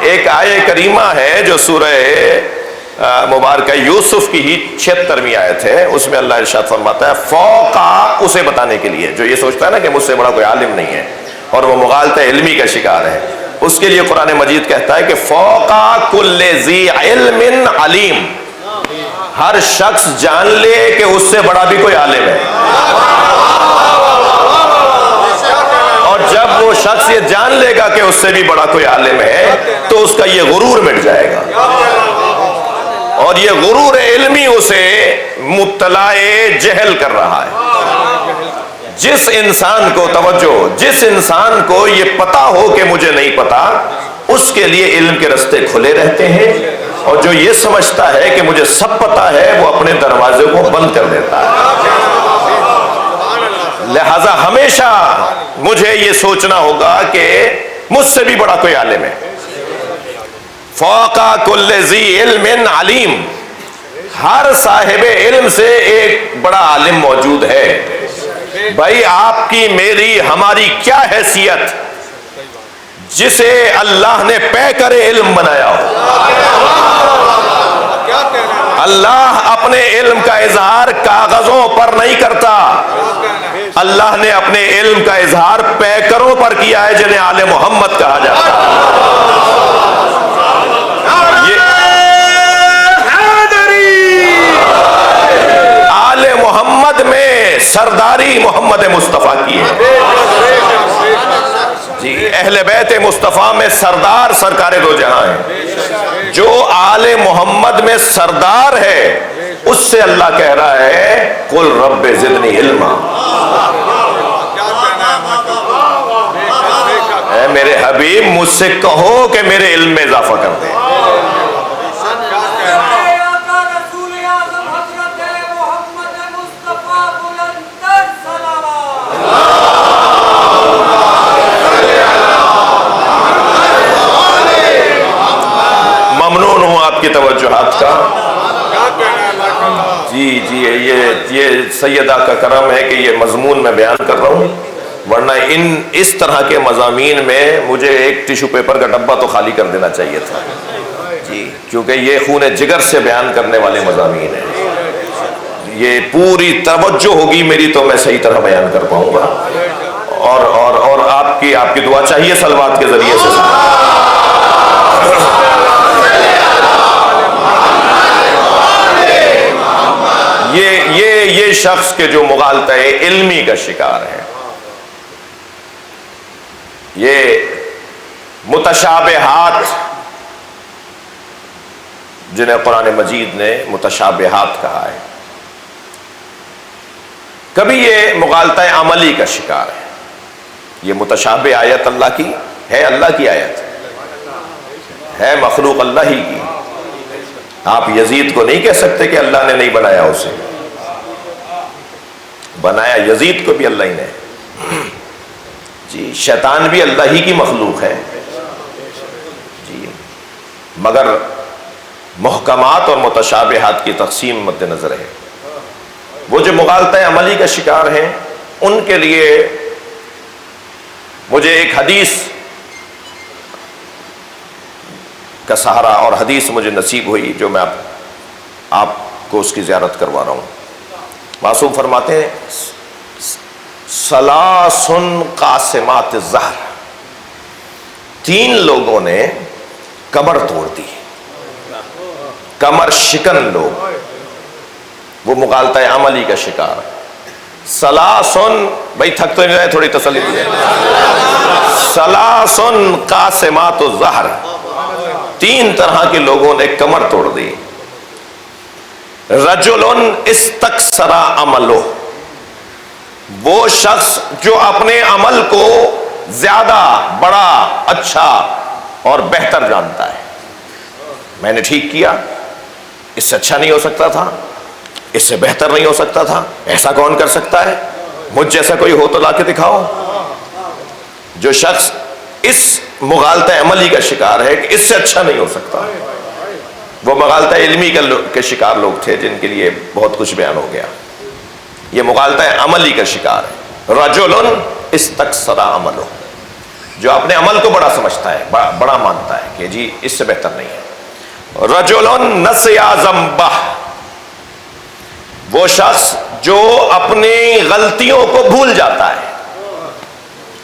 ایک آیہ کریمہ ہے جو سورہ مبارکہ یوسف کی ہی 76ویں آیت ہے، اس میں اللہ ارشاد فرماتا ہے فوقا، اسے بتانے کے لیے جو یہ سوچتا ہے نا کہ مجھ سے بڑا کوئی عالم نہیں ہے اور وہ مغالطہ علمی کا شکار ہے، اس کے لیے قرآن مجید کہتا ہے کہ فوقا کل ذی علم علیم، ہر شخص جان لے کہ اس سے بڑا بھی کوئی عالم ہے، اور جب وہ شخص یہ جان لے گا کہ اس سے بھی بڑا کوئی عالم ہے تو اس کا یہ غرور مٹ جائے گا، اور یہ غرور علمی اسے مبتلا جہل کر رہا ہے، جس انسان کو توجہ، جس انسان کو یہ پتا ہو کہ مجھے نہیں پتا، اس کے لیے علم کے راستے کھلے رہتے ہیں، اور جو یہ سمجھتا ہے کہ مجھے سب پتا ہے وہ اپنے دروازے کو بند کر دیتا ہے۔ لہذا ہمیشہ مجھے یہ سوچنا ہوگا کہ مجھ سے بھی بڑا کوئی عالم ہے۔ فوق کل ذی علم علیم، ہر صاحب علم سے ایک بڑا عالم موجود ہے۔ بھائی آپ کی میری ہماری کیا حیثیت جسے اللہ نے پیکر علم بنایا ہو۔ اللہ اپنے علم کا اظہار کاغذوں پر نہیں کرتا، اللہ نے اپنے علم کا اظہار پیکروں پر کیا ہے جنہیں آل محمد کہا جاتا ہے۔ آل محمد میں سرداری محمد مصطفیٰ کی ہے جی، اہل بیت مصطفیٰ میں سردار سرکار دو جہاں ہے۔ جو آل محمد میں سردار ہے اس سے اللہ کہہ رہا ہے قل رب زدنی علما، اے میرے حبیب مجھ سے کہو کہ میرے علم میں اضافہ کر دے۔ ممنون ہوں آپ کی توجہات کا۔ جی جی، یہ سیدہ کا کرم ہے کہ یہ مضمون میں بیان کر رہا ہوں، ورنہ اس طرح کے مضامین میں مجھے ایک ٹیشو پیپر کا ڈبہ تو خالی کر دینا چاہیے تھا جی، کیونکہ یہ خون جگر سے بیان کرنے والے مضامین ہیں۔ یہ پوری توجہ ہوگی میری تو میں صحیح طرح بیان کر پاؤں گا، اور آپ کی دعا چاہیے صلوات کے ذریعے سے۔ یہ شخص کے جو مغالطہ علمی کا شکار ہے، یہ متشابہات جنہیں قرآن مجید نے متشابہات کہا ہے، کبھی یہ مغالطہ عملی کا شکار ہے۔ یہ متشابہ آیت اللہ کی ہے، اللہ کی آیت ہے، مخلوق اللہ ہی کی۔ آپ یزید کو نہیں کہہ سکتے کہ اللہ نے نہیں بنایا، اسے بنایا یزید کو بھی اللہ ہی نے جی۔ شیطان بھی اللہ ہی کی مخلوق ہے جی، مگر محکمات اور متشابہات کی تقسیم مد نظر ہے۔ وہ جو مغالطہ عملی کا شکار ہیں ان کے لیے مجھے ایک حدیث کا سہارا، اور حدیث مجھے نصیب ہوئی جو میں آپ کو اس کی زیارت کروا رہا ہوں۔ معصوم فرماتے ہیں ثلاث قاسمات الظہر، تین لوگوں نے کمر توڑ دی، کمر شکن لوگ، وہ مغالطہ عملی کا شکار۔ ثلاث، بھائی تھک تو نہیں رہے، تھوڑی تسلی دیجیے۔ ثلاث قاسمات الظہر، تین طرح کے لوگوں نے کمر توڑ دی۔ رجل استکثر عملہ، وہ شخص جو اپنے عمل کو زیادہ بڑا، اچھا اور بہتر جانتا ہے۔ میں نے ٹھیک کیا، اس سے اچھا نہیں ہو سکتا تھا، اس سے بہتر نہیں ہو سکتا تھا، ایسا کون کر سکتا ہے، مجھ جیسا کوئی ہو تو لا کے دکھاؤ۔ جو شخص اس مغالطہ عملی کا شکار ہے کہ اس سے اچھا نہیں ہو سکتا، وہ مغالطہ علمی کے شکار لوگ تھے جن کے لیے بہت کچھ بیان ہو گیا۔ یہ مغالطہ عملی کا شکار ہے۔ رجل استکثر عملہ، جو اپنے عمل کو بڑا سمجھتا ہے، بڑا مانتا ہے کہ جی اس سے بہتر نہیں ہے۔ رجل نسی ذنبہ، وہ شخص جو اپنی غلطیوں کو بھول جاتا ہے۔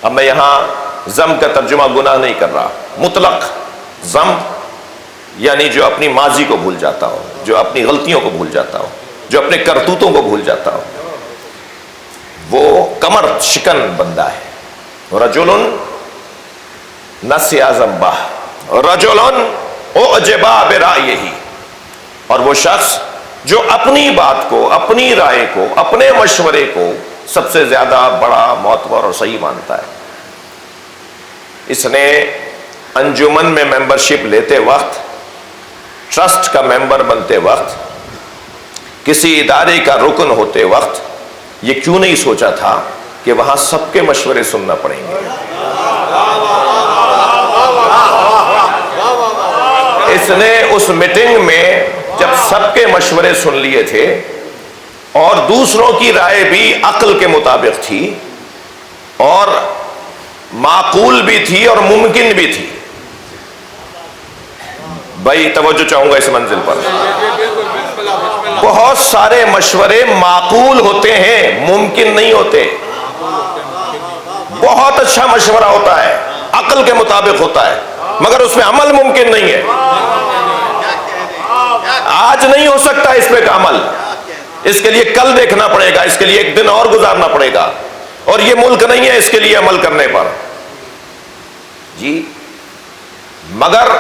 اب میں یہاں ذم کا ترجمہ گناہ نہیں کر رہا، مطلق ذم یعنی جو اپنی ماضی کو بھول جاتا ہو، جو اپنی غلطیوں کو بھول جاتا ہو، جو اپنے کرتوتوں کو بھول جاتا ہو، وہ کمر شکن بندہ ہے۔ رجل نسی ذنبہ، رجل اعجب برأیہ، اور وہ شخص جو اپنی بات کو، اپنی رائے کو، اپنے مشورے کو سب سے زیادہ بڑا معتبر اور صحیح مانتا ہے. اس نے انجمن میں ممبرشپ لیتے وقت، ٹرسٹ کا ممبر بنتے وقت، کسی ادارے کا رکن ہوتے وقت یہ کیوں نہیں سوچا تھا کہ وہاں سب کے مشورے سننا پڑیں گے؟ اس نے اس میٹنگ میں جب سب کے مشورے سن لیے تھے اور دوسروں کی رائے بھی عقل کے مطابق تھی اور معقول بھی تھی اور ممکن بھی تھی. بھائی توجہ چاہوں گا اس منزل پر. بہت سارے مشورے معقول ہوتے ہیں، ممکن نہیں ہوتے. بہت اچھا مشورہ ہوتا ہے، عقل کے مطابق ہوتا ہے، مگر اس میں عمل ممکن نہیں ہے. آج نہیں ہو سکتا اس پہ کا عمل، اس کے لیے کل دیکھنا پڑے گا، اس کے لیے ایک دن اور گزارنا پڑے گا، اور یہ ملک نہیں ہے اس کے لیے عمل کرنے پر. جی مگر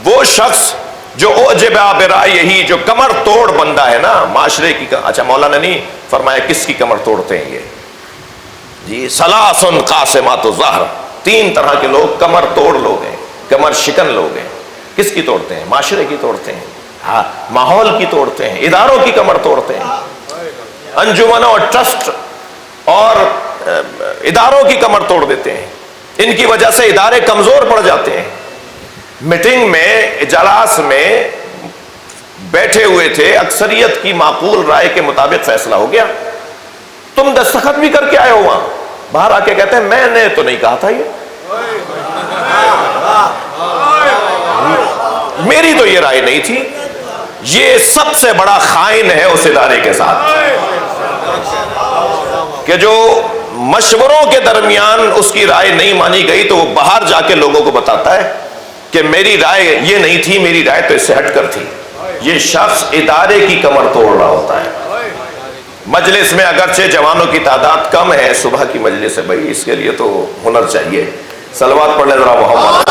وہ شخص جو اعجب برائے ہی، جو کمر توڑ بندہ ہے نا معاشرے کی. اچھا مولانا نہیں فرمایا کس کی کمر توڑتے ہیں یہ؟ جی سلاسن قاسمات الظہر، 3 طرح کے لوگ کمر توڑ لوگ ہیں، کمر شکن لوگ ہیں. کس کی توڑتے ہیں؟ معاشرے کی توڑتے ہیں، ہاں ماحول کی توڑتے ہیں، اداروں کی کمر توڑتے ہیں، انجمنوں اور ٹرسٹ اور اداروں کی کمر توڑ دیتے ہیں. ان کی وجہ سے ادارے کمزور پڑ جاتے ہیں. میٹنگ میں، اجلاس میں بیٹھے ہوئے تھے، اکثریت کی معقول رائے کے مطابق فیصلہ ہو گیا. تم دستخط بھی کر کے آئے ہو وہاں، باہر آ کے کہتے ہیں میں نے تو نہیں کہا تھا، یہ میری تو یہ رائے نہیں تھی. یہ سب سے بڑا خائن ہے اس ادارے کے ساتھ کہ جو مشوروں کے درمیان اس کی رائے نہیں مانی گئی تو وہ باہر جا کے لوگوں کو بتاتا ہے کہ میری رائے یہ نہیں تھی، میری رائے تو اس سے ہٹ کر تھی. یہ شخص ادارے کی کمر توڑ رہا ہوتا ہے. مجلس میں اگرچہ جوانوں کی تعداد کم ہے، صبح کی مجلس ہے بھائی، اس کے لیے تو ہنر چاہیے. صلوات پڑھ لیں ذرا محمد.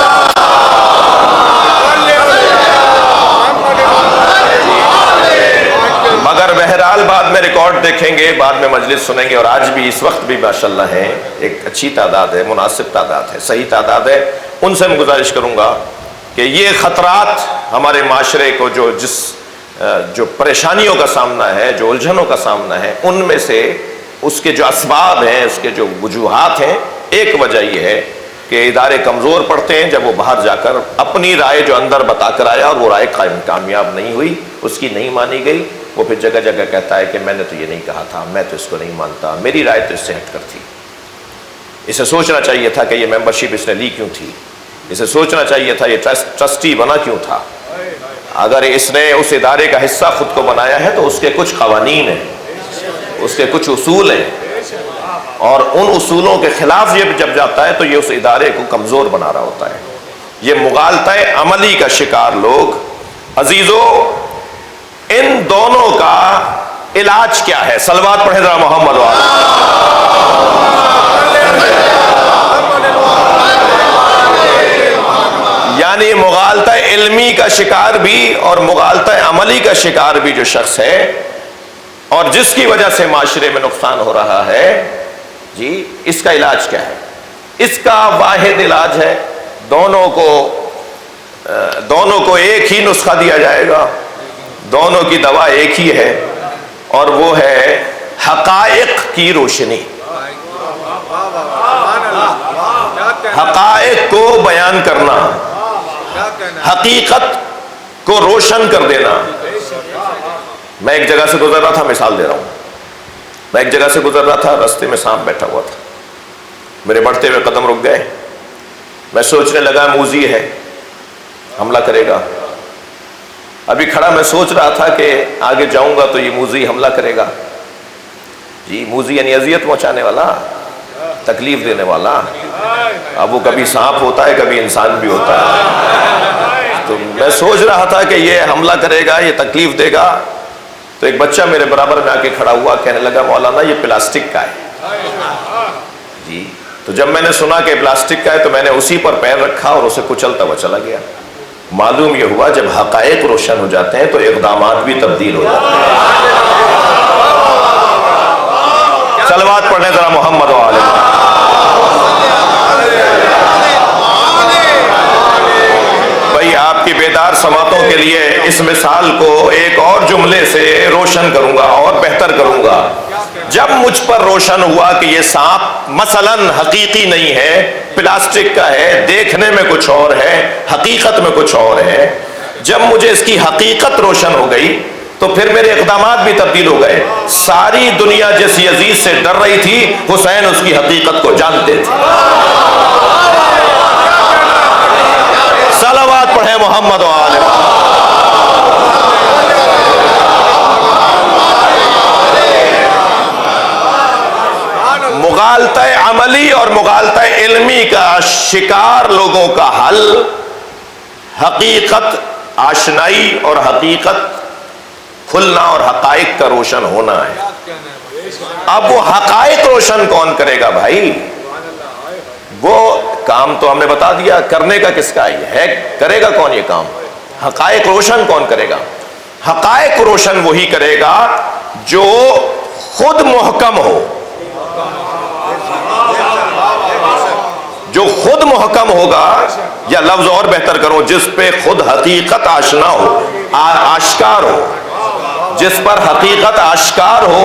مگر بہرحال بعد میں ریکارڈ دیکھیں گے، بعد میں مجلس سنیں گے، اور آج بھی اس وقت بھی ماشاءاللہ ہے، ایک اچھی تعداد ہے، مناسب تعداد ہے، صحیح تعداد ہے. ان سے میں گزارش کروں گا کہ یہ خطرات ہمارے معاشرے کو جو پریشانیوں کا سامنا ہے، جو الجھنوں کا سامنا ہے، ان میں سے اس کے جو اسباب ہیں، اس کے جو وجوہات ہیں، ایک وجہ یہ ہے کہ ادارے کمزور پڑتے ہیں جب وہ باہر جا کر اپنی رائے جو اندر بتا کر آیا اور وہ رائے کامیاب نہیں ہوئی، اس کی نہیں مانی گئی، وہ پھر جگہ جگہ کہتا ہے کہ میں نے تو یہ نہیں کہا تھا، میں تو اس کو نہیں مانتا، میری رائے تو اس سے ہٹ کر تھی. اسے سوچنا چاہیے تھا کہ یہ ممبرشپ اس نے لی کیوں تھی، اسے سوچنا چاہیے تھا یہ ٹرسٹی بنا کیوں تھا. اگر اس نے اس ادارے کا حصہ خود کو بنایا ہے تو اس کے کچھ قوانین ہیں، اس کے کچھ اصول ہیں، اور ان اصولوں کے خلاف یہ جب جاتا ہے تو یہ اس ادارے کو کمزور بنا رہا ہوتا ہے. یہ مغالطہ عملی کا شکار لوگ. عزیزو، ان دونوں کا علاج کیا ہے؟ صلوات پڑھیں ذرا محمد والا. یعنی مغالطہ علمی کا شکار بھی اور مغالطہ عملی کا شکار بھی جو شخص ہے اور جس کی وجہ سے معاشرے میں نقصان ہو رہا ہے، جی اس کا علاج کیا ہے؟ اس کا واحد علاج ہے، دونوں کو ایک ہی نسخہ دیا جائے گا، دونوں کی دوا ایک ہی ہے، اور وہ ہے حقائق کی روشنی. حقائق کو بیان کرنا، حقیقت کو روشن کر دینا. میں ایک جگہ سے گزر رہا تھا، مثال دے رہا ہوں، میں ایک جگہ سے گزر رہا تھا، راستے میں سانپ بیٹھا ہوا تھا، میرے بڑھتے ہوئے قدم رک گئے. میں سوچنے لگا موذی ہے، حملہ کرے گا. ابھی کھڑا میں سوچ رہا تھا کہ آگے جاؤں گا تو یہ موذی حملہ کرے گا. جی موذی یعنی اذیت پہنچانے والا، تکلیف دینے والا. اب وہ کبھی سانپ ہوتا ہے، کبھی انسان بھی ہوتا ہے. تو میں سوچ رہا تھا کہ یہ حملہ کرے گا، یہ تکلیف دے گا. تو ایک بچہ میرے برابر میں آ کے کھڑا ہوا، کہنے لگا مولانا یہ پلاسٹک کا ہے. جی تو جب میں نے سنا کہ پلاسٹک کا ہے تو میں نے اسی پر پیر رکھا اور اسے کچلتا ہوا چلا گیا. معلوم یہ ہوا جب حقائق روشن ہو جاتے ہیں تو اقدامات بھی تبدیل ہو جاتے ہیں. صلوات پڑھنے ذرا محمد و آل محمد۔ بھائی آپ کی بیدار سماعتوں کے لیے اس مثال کو ایک اور جملے سے روشن کروں گا اور بہتر کروں گا۔ جب مجھ پر روشن ہوا کہ یہ سانپ مثلاً حقیقی نہیں ہے، پلاسٹک کا ہے، دیکھنے میں کچھ اور ہے، حقیقت میں کچھ اور ہے، جب مجھے اس کی حقیقت روشن ہو گئی تو پھر میرے اقدامات بھی تبدیل ہو گئے۔ ساری دنیا جس یزید سے ڈر رہی تھی، حسین اس کی حقیقت کو جانتے تھے۔ صلوات پڑھیں محمد و آل محمد۔ مغالطہ عملی اور مغالطہ علمی کا شکار لوگوں کا حل حقیقت آشنائی اور حقیقت کھلنا اور حقائق کا روشن ہونا ہے۔ اب وہ حقائق روشن کون کرے گا بھائی؟ وہ کام تو ہم نے بتا دیا، کرنے کا کس کا ہے، کرے گا کون یہ کام؟ حقائق روشن کون کرے گا؟ حقائق روشن وہی کرے گا جو خود محکم ہو، جو خود محکم ہوگا، یا لفظ اور بہتر کرو، جس پہ خود حقیقت آشنا ہو، آشکار ہو، جس پر حقیقت آشکار ہو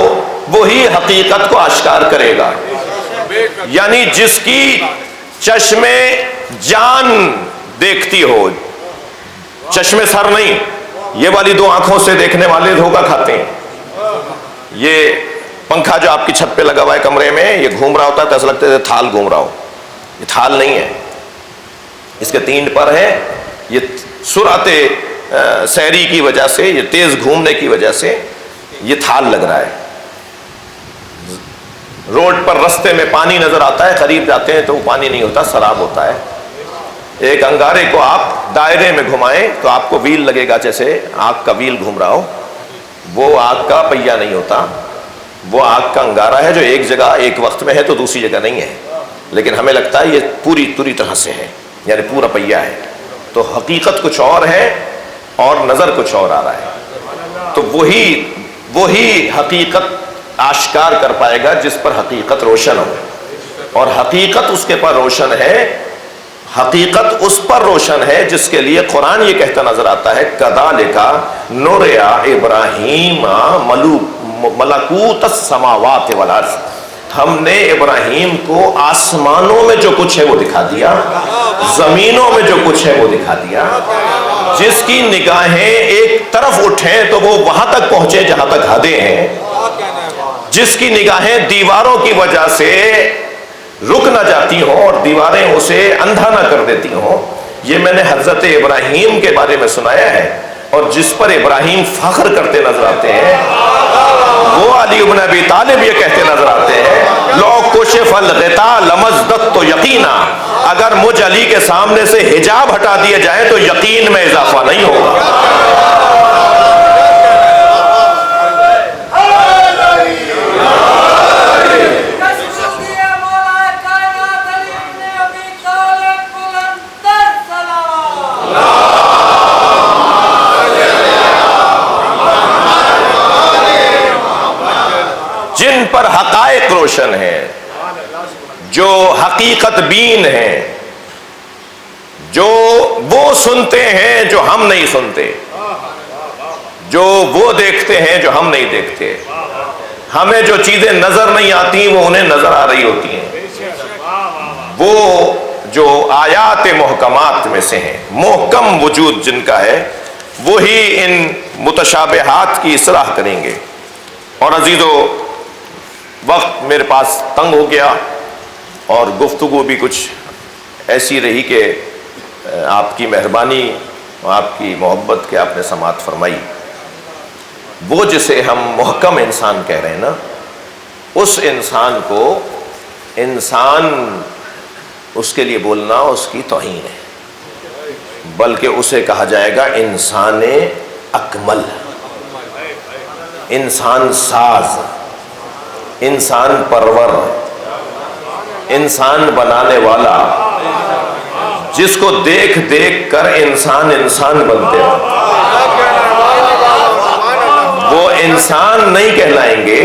وہی حقیقت کو آشکار کرے گا۔ یعنی جس کی چشم جان دیکھتی ہو، چشم سر نہیں، یہ والی دو آنکھوں سے دیکھنے والے دھوکا کھاتے ہیں۔ یہ پنکھا جو آپ کی چھت پہ لگا ہوا ہے کمرے میں، یہ گھوم رہا ہوتا ہے تو ایسا لگتا ہے تھال گھوم رہا ہو، یہ تھال نہیں ہے، اس کے 3 پر ہیں۔ یہ سرعت سیری کی وجہ سے، یہ تیز گھومنے کی وجہ سے یہ تھال لگ رہا ہے۔ روڈ پر رستے میں پانی نظر آتا ہے، قریب جاتے ہیں تو وہ پانی نہیں ہوتا، سراب ہوتا ہے۔ ایک انگارے کو آپ دائرے میں گھمائیں تو آپ کو ویل لگے گا، جیسے آگ کا ویل گھوم رہا ہو، وہ آگ کا پہیہ نہیں ہوتا، وہ آگ کا انگارہ ہے جو ایک جگہ ایک وقت میں ہے تو دوسری جگہ نہیں ہے، لیکن ہمیں لگتا ہے یہ پوری طرح سے ہے، یعنی پورا پہیہ ہے، تو حقیقت کچھ اور ہے اور نظر کچھ اور آ رہا ہے۔ تو وہی حقیقت آشکار کر پائے گا جس پر حقیقت روشن ہو، اور حقیقت اس کے پر روشن ہے، حقیقت اس پر روشن ہے جس کے لیے قرآن یہ کہتا نظر آتا ہے کذالک نُرِیَ ابراہیم ملکوت السماوات والارض، ہم نے ابراہیم کو آسمانوں میں جو کچھ ہے وہ دکھا دیا، زمینوں میں جو کچھ ہے وہ دکھا دیا۔ جس کی نگاہیں ایک طرف اٹھیں تو وہ وہاں تک پہنچے جہاں تک حدیں ہیں، جس کی نگاہیں دیواروں کی وجہ سے رک نہ جاتی ہوں اور دیواریں اسے اندھا نہ کر دیتی ہوں، یہ میں نے حضرت ابراہیم کے بارے میں سنایا ہے۔ اور جس پر ابراہیم فخر کرتے نظر آتے ہیں وہ علی بن ابی طالب یہ کہتے نظر آتے ہیں لو کشف الغطاء لمزددت یقینا، اگر مجھ علی کے سامنے سے حجاب ہٹا دیے جائیں تو یقین میں اضافہ نہیں ہوگا۔ جن پر حقائق روشن ہیں، جو حقیقت بین ہیں، جو وہ سنتے ہیں جو ہم نہیں سنتے، جو وہ دیکھتے ہیں جو ہم نہیں دیکھتے، ہمیں جو چیزیں نظر نہیں آتی وہ انہیں نظر آ رہی ہوتی ہیں، وہ جو آیات محکمات میں سے ہیں، محکم وجود جن کا ہے، وہی ان متشابہات کی اصلاح کریں گے۔ اور عزیزو، وقت میرے پاس تنگ ہو گیا اور گفتگو بھی کچھ ایسی رہی کہ آپ کی مہربانی، آپ کی محبت کہ آپ نے سماعت فرمائی۔ وہ جسے ہم محکم انسان کہہ رہے ہیں نا، اس انسان کو انسان اس کے لیے بولنا اس کی توہین ہے، بلکہ اسے کہا جائے گا انسان اکمل، انسان ساز، انسان پرور، انسان بنانے والا، جس کو دیکھ دیکھ کر انسان بنتے ہیں۔ وہ انسان نہیں کہلائیں گے،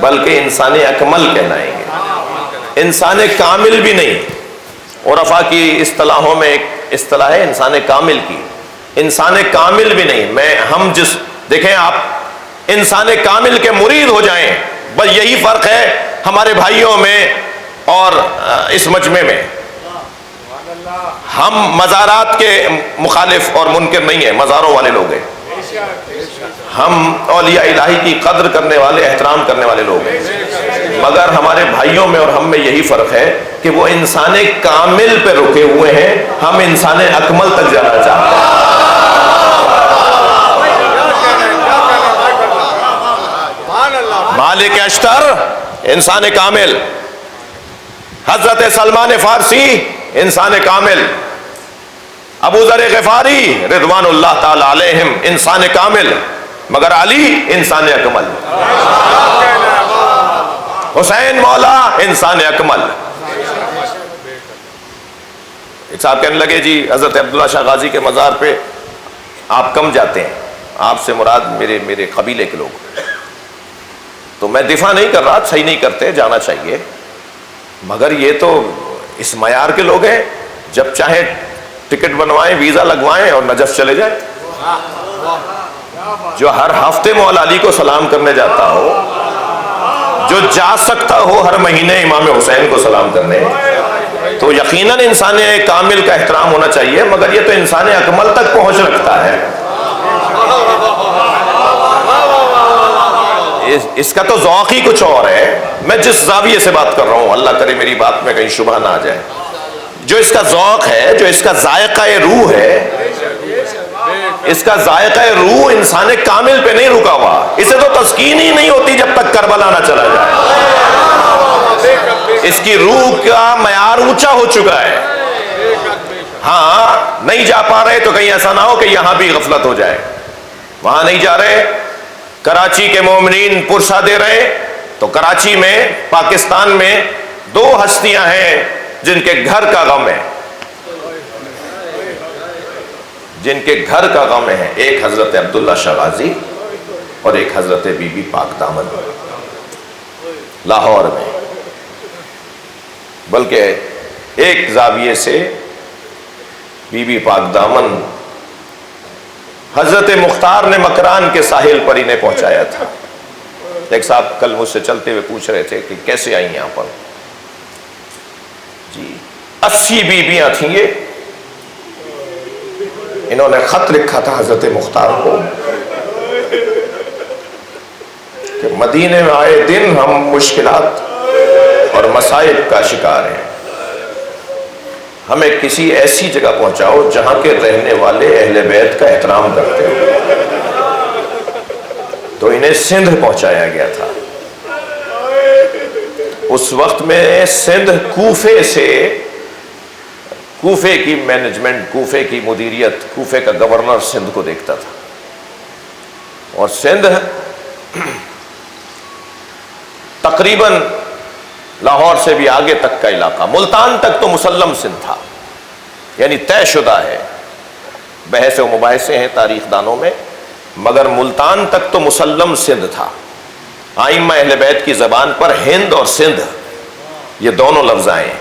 بلکہ انسان اکمل کہلائیں گے، انسان کامل بھی نہیں۔ عرفاء کی اصطلاحوں میں ایک اصطلاح ہے انسان کامل کی، انسان کامل بھی نہیں۔ دیکھیں آپ انسان کامل کے مرید ہو جائیں، بس یہی فرق ہے ہمارے بھائیوں میں اور اس مجمع میں۔ ہم مزارات کے مخالف اور منکر نہیں ہیں، مزاروں والے لوگ ہیں، ہم اولیاء الہی کی قدر کرنے والے، احترام کرنے والے لوگ ہیں، مگر ہمارے بھائیوں میں اور ہم میں یہی فرق ہے کہ وہ انسان کامل پہ رکے ہوئے ہیں، ہم انسان اکمل تک جانا چاہتے ہیں۔ مالک اشتر انسان کامل، حضرت سلمان فارسی انسان کامل، ابو ذر غفاری رضوان اللہ تعالی علیہم انسان کامل، مگر علی انسان اکمل، حسین مولا انسان اکمل۔ ایک صاحب کہنے لگے جی حضرت عبداللہ شاہ غازی کے مزار پہ آپ کم جاتے ہیں، آپ سے مراد میرے قبیلے کے لوگ۔ تو میں دفاع نہیں کر رہا، صحیح نہیں کرتے، جانا چاہیے، مگر یہ تو اس معیار کے لوگ ہیں جب چاہے ٹکٹ بنوائیں، ویزا لگوائیں اور نجف چلے جائیں۔ جو ہر ہفتے مولا علی کو سلام کرنے جاتا ہو، جو جا سکتا ہو ہر مہینے امام حسین کو سلام کرنے، تو یقیناً انسان کامل کا احترام ہونا چاہیے، مگر یہ تو انسان اکمل تک پہنچ رکھتا ہے۔ اس کا تو ذوق ہی کچھ اور ہے۔ میں جس زاویے سے بات کر رہا ہوں، اللہ کرے میری بات میں کہیں شبہ نہ آ جائے، جو اس کا ذوق ہے، جو اس کا ذائقہ روح ہے، اس کا ذائقہ روح انسان کامل پہ نہیں رکا ہوا، اسے تو تسکین ہی نہیں ہوتی جب تک کربلا نہ چلا جائے۔ اس کی روح کا معیار اونچا ہو چکا ہے۔ ہاں نہیں جا پا رہے تو کہیں ایسا نہ ہو کہ یہاں بھی غفلت ہو جائے، وہاں نہیں جا رہے، کراچی کے مومنین پرسہ دے رہے، تو کراچی میں، پاکستان میں 2 ہستیاں ہیں جن کے گھر کا غم ہے، جن کے گھر کا غم ہے، ایک حضرت عبداللہ شاہ غازی اور ایک حضرت بی بی پاک دامن لاہور میں۔ بلکہ ایک زاویے سے بی بی پاک دامن حضرت مختار نے مکران کے ساحل پر انہیں پہنچایا تھا۔ ایک صاحب کل مجھ سے چلتے ہوئے پوچھ رہے تھے کہ کیسے آئی یہاں پر؟ جی 80 بیویاں تھیں یہ، انہوں نے خط لکھا تھا حضرت مختار کو کہ مدینے میں آئے دن ہم مشکلات اور مصائب کا شکار ہیں، ہمیں کسی ایسی جگہ پہنچاؤ جہاں کے رہنے والے اہل بیت کا احترام کرتے ہو۔ تو انہیں سندھ پہنچایا گیا تھا۔ اس وقت میں سندھ کوفے سے، کوفے کی مینجمنٹ، کوفے کی مدیریت، کوفے کا گورنر سندھ کو دیکھتا تھا، اور سندھ تقریباً لاہور سے بھی آگے تک کا علاقہ، ملتان تک تو مسلم سندھ تھا، یعنی طے شدہ ہے، بحث و مباحثے ہیں تاریخ دانوں میں، مگر ملتان تک تو مسلم سندھ تھا۔ ائمہ اہل بیت کی زبان پر ہند اور سندھ یہ دونوں لفظ آئے ہیں،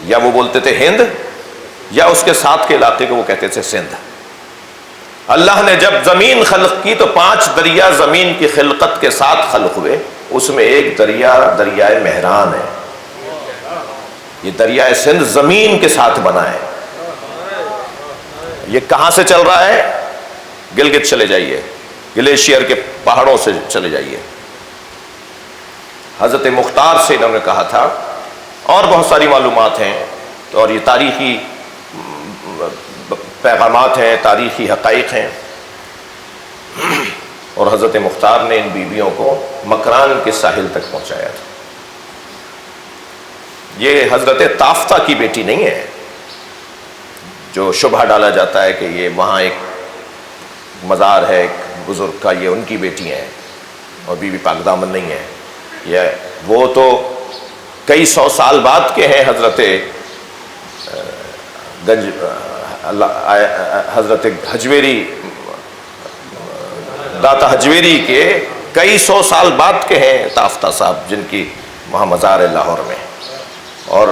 یا وہ بولتے تھے ہند یا اس کے ساتھ کے علاقے کو وہ کہتے تھے سندھ۔ اللہ نے جب زمین خلق کی تو 5 دریا زمین کی خلقت کے ساتھ خلق ہوئے، اس میں ایک دریا دریائے مہران ہے۔ یہ دریائے سندھ زمین کے ساتھ بنا ہے۔ یہ کہاں سے چل رہا ہے؟ گلگت چلے جائیے، گلیشیئر کے پہاڑوں سے چلے جائیے۔ حضرت مختار سے انہوں نے کہا تھا، اور بہت ساری معلومات ہیں، اور یہ تاریخی پیغامات ہیں، تاریخی حقائق ہیں، اور حضرت مختار نے ان بیویوں کو مکران کے ساحل تک پہنچایا تھا۔ یہ حضرت تافتہ کی بیٹی نہیں ہے جو شبہ ڈالا جاتا ہے کہ یہ وہاں ایک مزار ہے ایک بزرگ کا، یہ ان کی بیٹی ہیں اور بی بی پاک دامن نہیں ہے۔ یہ وہ تو کئی 100 سال بعد کے ہیں، حضرت حجویری، داتا حجویری کے کئی سو سال بعد کے ہیں تافتہ صاحب، جن کی وہاں مزار ہے لاہور میں. اور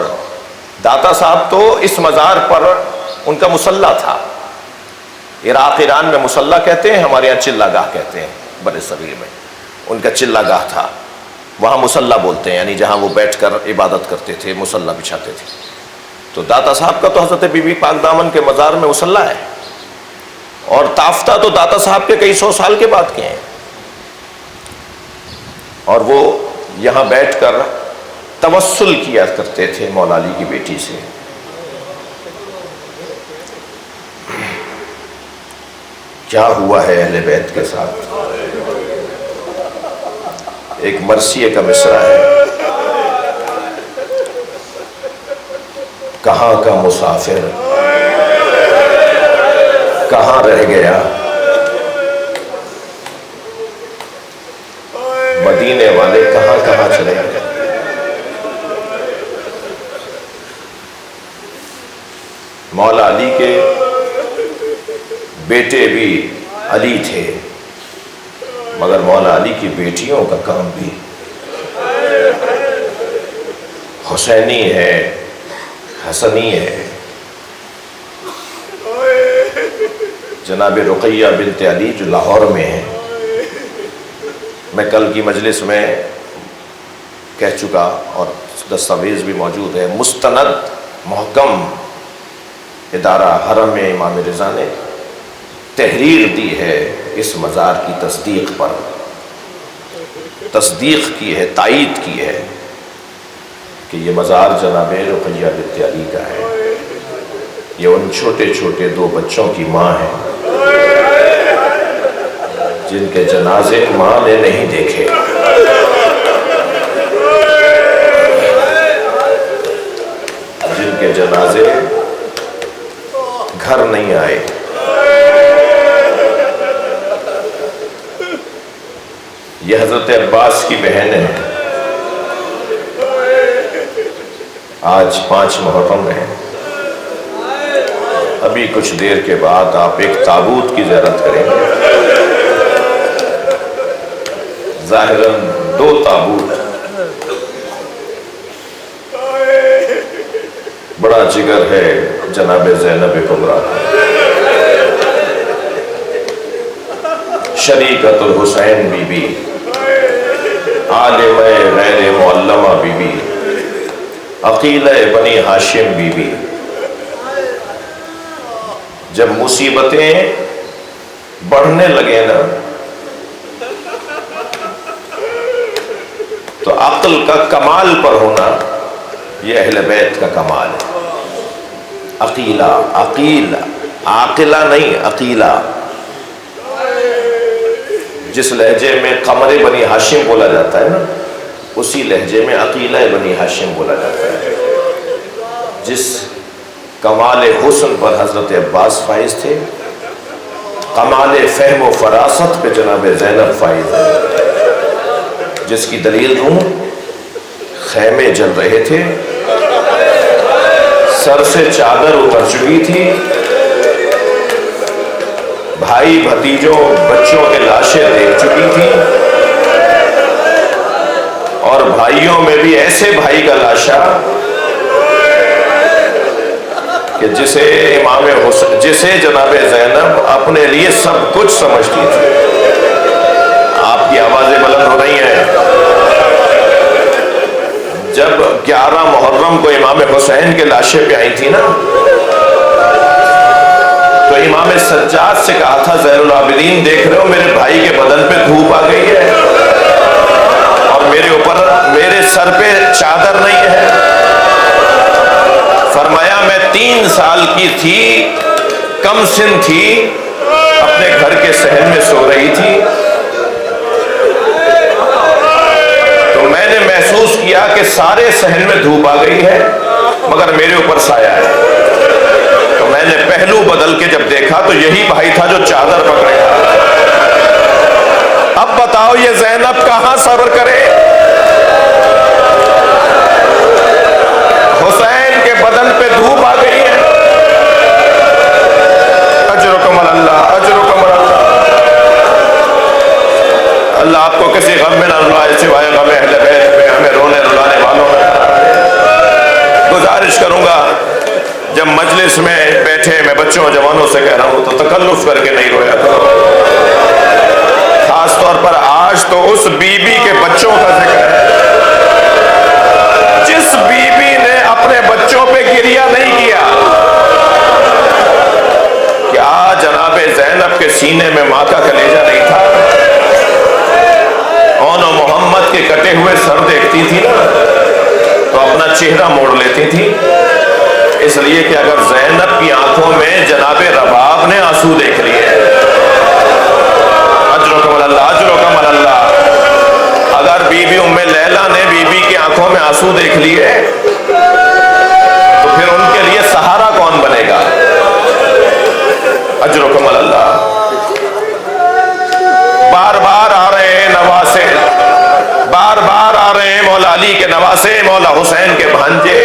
داتا صاحب تو اس مزار پر ان کا مصلی تھا. عراق ایران میں مصلی کہتے ہیں، ہمارے یہاں چلہ گاہ کہتے ہیں بر صغیر میں. ان کا چلہ گاہ تھا، وہاں مصلی بولتے ہیں، یعنی جہاں وہ بیٹھ کر عبادت کرتے تھے، مصلی بچھاتے تھے. تو داتا صاحب کا تو حضرت بی بی پاک دامن کے مزار میں مصلی ہے، اور تافتہ تو داتا صاحب کے کئی سو سال کے بعد کے ہیں. اور وہ یہاں بیٹھ کر توسل کیا کرتے تھے مولا علی کی بیٹی سے. کیا ہوا ہے اہل بیت کے ساتھ؟ ایک مرثیے کا مصرع ہے، کہاں کا مسافر کہاں رہ گیا، مدینے والے کہاں کہاں چلے گئے. مولا علی کے بیٹے بھی علی تھے، مگر مولا علی کی بیٹیوں کا کام بھی حسینی ہے، حسنی ہے. جناب رقیہ بنت علی جو لاہور میں ہیں، میں کل کی مجلس میں کہہ چکا اور دستاویز بھی موجود ہے، مستند محکم ادارہ حرم امام رضا نے تحریر دی ہے اس مزار کی تصدیق پر، تصدیق کی ہے، تائید کی ہے کہ یہ مزار جناب رقیہ بنت علی کا ہے. یہ ان چھوٹے چھوٹے 2 بچوں کی ماں ہے جن کے جنازے ماں نے نہیں دیکھے. جن کے جنازے گھر نہیں آئے. یہ حضرت عباس کی بہن ہے. آج 5 محرم ہے. ابھی کچھ دیر کے بعد آپ ایک تابوت کی زیارت کریں گے. ظاہراً 2 تابوت. بڑا جگر ہے جناب زینب کبریٰ، شریکت الحسین بی بی، عالمہ غیر معلمہ بی بی، عقیلہ بنی ہاشم بی بی. جب مصیبتیں بڑھنے لگے نا تو عقل کا کمال پر ہونا یہ اہل بیت کا کمال ہے. عقیلہ، عقیل، عاقلہ نہیں، عقیلہ. جس لہجے میں قمر بنی ہاشم بولا جاتا ہے نا، اسی لہجے میں عقیلہ بنی ہاشم بولا جاتا ہے. جس کمال حسن پر حضرت عباس فائز تھے، کمال فہم و فراست پہ جناب زینب فائز ہے. جس کی دلیل دوں، خیمے جل رہے تھے، سر سے چادر اتر چکی تھی، بھائی بھتیجوں بچوں کے لاشیں دیکھ چکی تھی، اور بھائیوں میں بھی ایسے بھائی کا لاشا کہ جسے جناب زینب اپنے لیے سب کچھ سمجھتی تھی. آپ کی آوازیں بلند ہو رہی ہیں. جب 11 محرم کو امام حسین کے لاشیں پہ آئی تھی نا، تو امام سجاد سے کہا تھا زین العابدین دیکھ رہے ہو میرے بھائی کے بدن پہ دھوپ آ گئی ہے اور میرے اوپر میرے سر پہ چادر نہیں ہے. فرمایا میں 3 سال کی تھی، کم سن تھی، اپنے گھر کے صحن میں سو رہی تھی، تو میں نے محسوس کیا کہ سارے صحن میں دھوپ آ گئی ہے مگر میرے اوپر سایہ ہے. تو میں نے پہلو بدل کے جب دیکھا تو یہی بھائی تھا جو چادر پکڑے تھا. اب بتاؤ یہ زینب کہاں صبر کرے؟ حسین کے بدن پہ دھوپ آ گئی ہے. اجرکم اللہ، اجرکم اللہ. اللہ آپ کو کسی غم میں نہ رلائے سوائے غم اہل بیت میں، ہمیں رونے رلانے والوں میں نہ رلائے۔ گزارش کروں گا جب مجلس میں بیٹھے، میں بچوں اور جوانوں سے کہہ رہا ہوں تو تکلف کر کے نہیں رویا کرو، خاص طور پر آج تو اس بی بی کے بچوں کا ذکر ہے جس بی بی نے اپنے بچوں پہ گریہ نہیں کیا۔ کیا جناب زینب کے سینے میں ماں کا کلیجہ نہیں تھا؟ اون و محمد کے کٹے ہوئے سر دیکھتی تھی نا تو اپنا چہرہ موڑ لیتی تھی، اس لیے کہ اگر زینب کی آنکھوں میں جناب رباب نے آنسو دیکھ لیے، اجرکم اللہ، اجرکم اللہ، اگر بی بی ام لیلہ نے بی بی کی آنکھوں میں آنسو دیکھ لیے تو پھر ان کے لیے سہارا کون بنے گا؟ اجرکم اللہ۔ بار بار آ رہے ہیں نواسے، بار بار آ رہے ہیں مولا علی کے نواسے، مولا حسین کے بھانجے،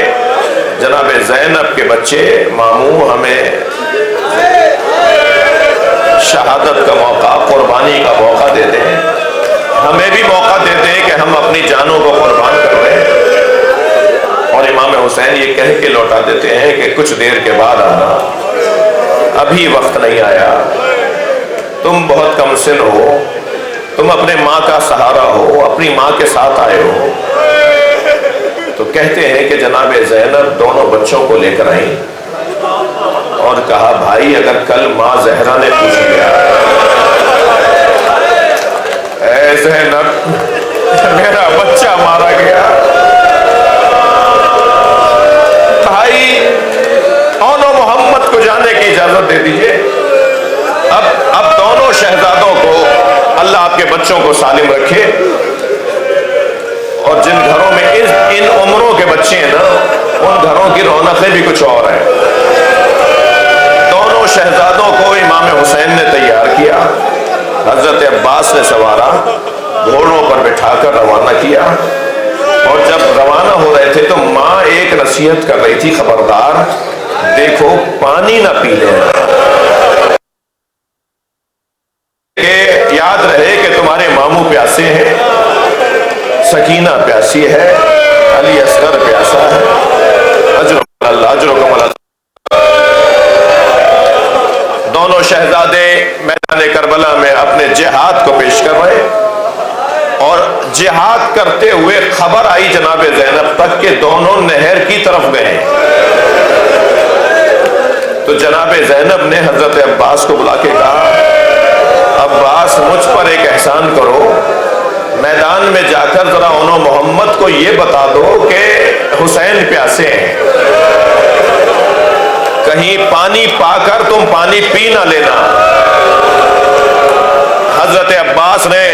جناب زینب کے بچے، ماموں ہمیں شہادت کا موقع، قربانی کا موقع دے دیں، ہمیں بھی موقع دے دیں کہ ہم اپنی جانوں کو قربان کر دیں۔ اور امام حسین یہ کہہ کے لوٹا دیتے ہیں کہ کچھ دیر کے بعد آنا، ابھی وقت نہیں آیا، تم بہت کم سن ہو، تم اپنے ماں کا سہارا ہو، اپنی ماں کے ساتھ آئے ہو۔ تو کہتے ہیں کہ جناب زینب دونوں بچوں کو لے کر آئیں اور کہا بھائی اگر کل ماں زہرا نے پوچھ لیا اے زینب میرا بچہ مارا گیا، بھائی اون و محمد کو جانے کی اجازت دے دیجئے۔ اب دونوں شہزادوں کو اللہ آپ کے بچوں کو سالم رکھے، اور جن گھروں میں ان عمروں کے بچے ہیں نا ان گھروں کی رونقیں بھی کچھ اور ہیں۔ دونوں شہزادوں کو امام حسین نے تیار کیا، حضرت عباس نے سوارا، گھوڑوں پر بٹھا کر روانہ کیا، اور جب روانہ ہو رہے تھے تو ماں ایک نصیحت کر رہی تھی، خبردار دیکھو پانی نہ پی لیں، کہ یاد رہے کہ تمہارے ماموں پیاسے ہیں، سکینہ پیاسی ہے، علی اصغر پیاسا ہے، اجرکم اللہ، اجرکم اللہ۔ دونوں شہزادے میدان کربلا میں اپنے جہاد کو پیش کر رہے، اور جہاد کرتے ہوئے خبر آئی جناب زینب تک کہ دونوں نہر کی طرف گئے۔ تو جناب زینب نے حضرت عباس کو بلا کے کہا عباس مجھ پر ایک احسان کرو، میدان میں جا کر ذرا انہوں محمد کو یہ بتا دو کہ حسین پیاسے ہیں، کہیں پانی پا کر تم پانی پی نہ لینا۔ حضرت عباس نے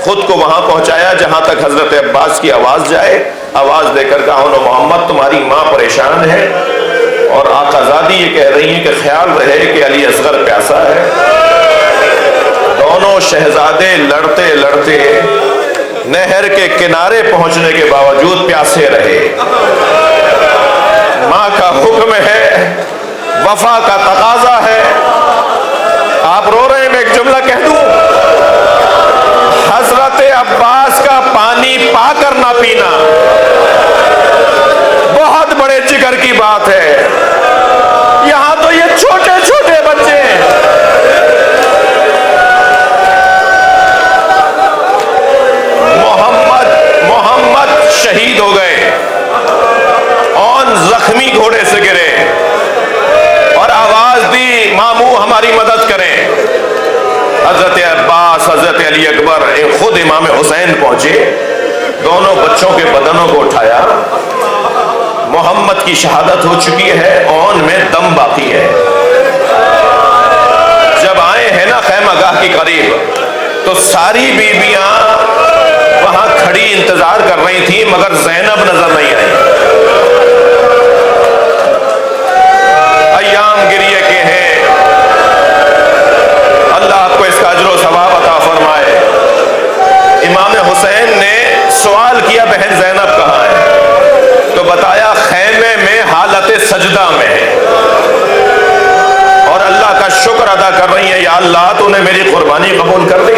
خود کو وہاں پہنچایا جہاں تک حضرت عباس کی آواز جائے، آواز دے کر کہا انہوں محمد تمہاری ماں پریشان ہے، اور آقا زادی یہ کہہ رہی ہیں کہ خیال رہے کہ علی اصغر پیاسا ہے۔ دونوں شہزادے لڑتے لڑتے نہر کے کنارے پہنچنے کے باوجود پیاسے رہے۔ ماں کا حکم ہے، وفا کا تقاضا ہے۔ آپ رو رہے ہیں، میں ایک جملہ کہہ دوں، حضرت عباس کا پانی پا کر نہ پینا بہت بڑے جگر کی بات ہے۔ یہاں تو یہ چھوٹے چھوٹے بچے ہیں، محمد شہید ہو گئے، اون زخمی گھوڑے سے گرے اور آواز دی ماموں ہماری مدد کریں۔ حضرت عباس، حضرت علی اکبر، خود امام حسین پہنچے، دونوں بچوں کے بدنوں کو اٹھایا۔ محمد کی شہادت ہو چکی ہے، اون میں دم باقی ہے۔ جب آئے ہیں نا خیمہ گاہ کی قریب تو ساری بیویاں وہاں کھڑی انتظار کر رہی تھی، مگر زینب نظر نہیں آئی۔ ایام گریے کے ہیں، اللہ آپ کو اس کا اجر و ثواب عطا فرمائے۔ امام حسین نے سوال کیا بہن زینب کہاں ہے؟ تو بتایا خیمے میں حالت سجدہ میں ہے، اور اللہ کا شکر ادا کر رہی ہے، یا اللہ تو نے میری قربانی قبول کر لی۔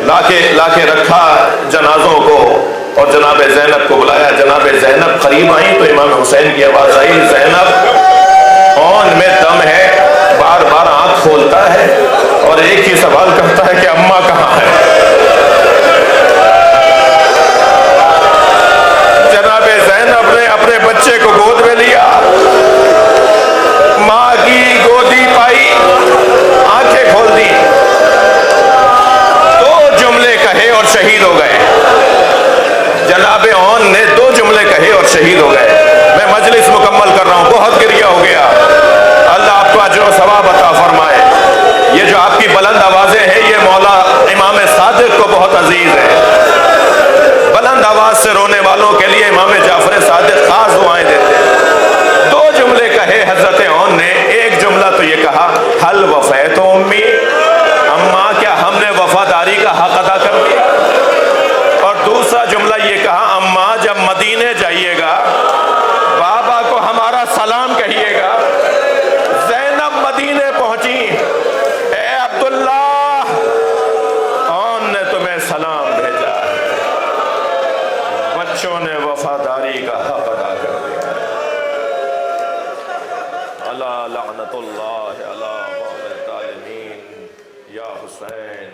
لا کے رکھا جنازوں کو اور جناب زینب کو بلایا. جناب زینب قریب آئیں تو امام حسین کی آواز آئی, زینب اون میں دم ہے. بار بار آنکھ کھولتا ہے اور ایک ہی سوال کرتا ہے کہ اماں کہاں ہے. جناب زینب نے اپنے بچے کو گود میں لیا, ماں کی گودی پائی, آنکھیں کھول دی, 2 جملے کہے اور شہید ہو گئے. جناب اون نے 2 جملے کہے اور شہید ہو گئے. میں مجلس مکمل کر رہا ہوں, بہت گریہ ہو گیا. اللہ آپ کو اجر و ثواب عطا فرمائے. یہ جو آپ کی بلند آوازیں ہیں یہ مولا امام صادق کو بہت عزیز ہے. بلند آواز سے رونے والوں کے لیے امام جعفر صادق خاص دعائیں دیتے ہیں. 2 جملے کہے حضرت اون نے. ایک جملہ تو یہ کہا, حل وفیت امی, اماں کیا ہم نے وفاداری کا حق ادا کر دیا. اور دوسرا جملہ یہ کہا, اماں جب مدینے جائیے گا بابا کو ہمارا سلام کہیے گا. زینب مدینے پہنچی, اے عبداللہ اون نے تمہیں سلام بھیجا, بچوں نے وفاداری کا حق ادا کر دیا. اللہ لعنت اللہ علی الظالمین. یا حسین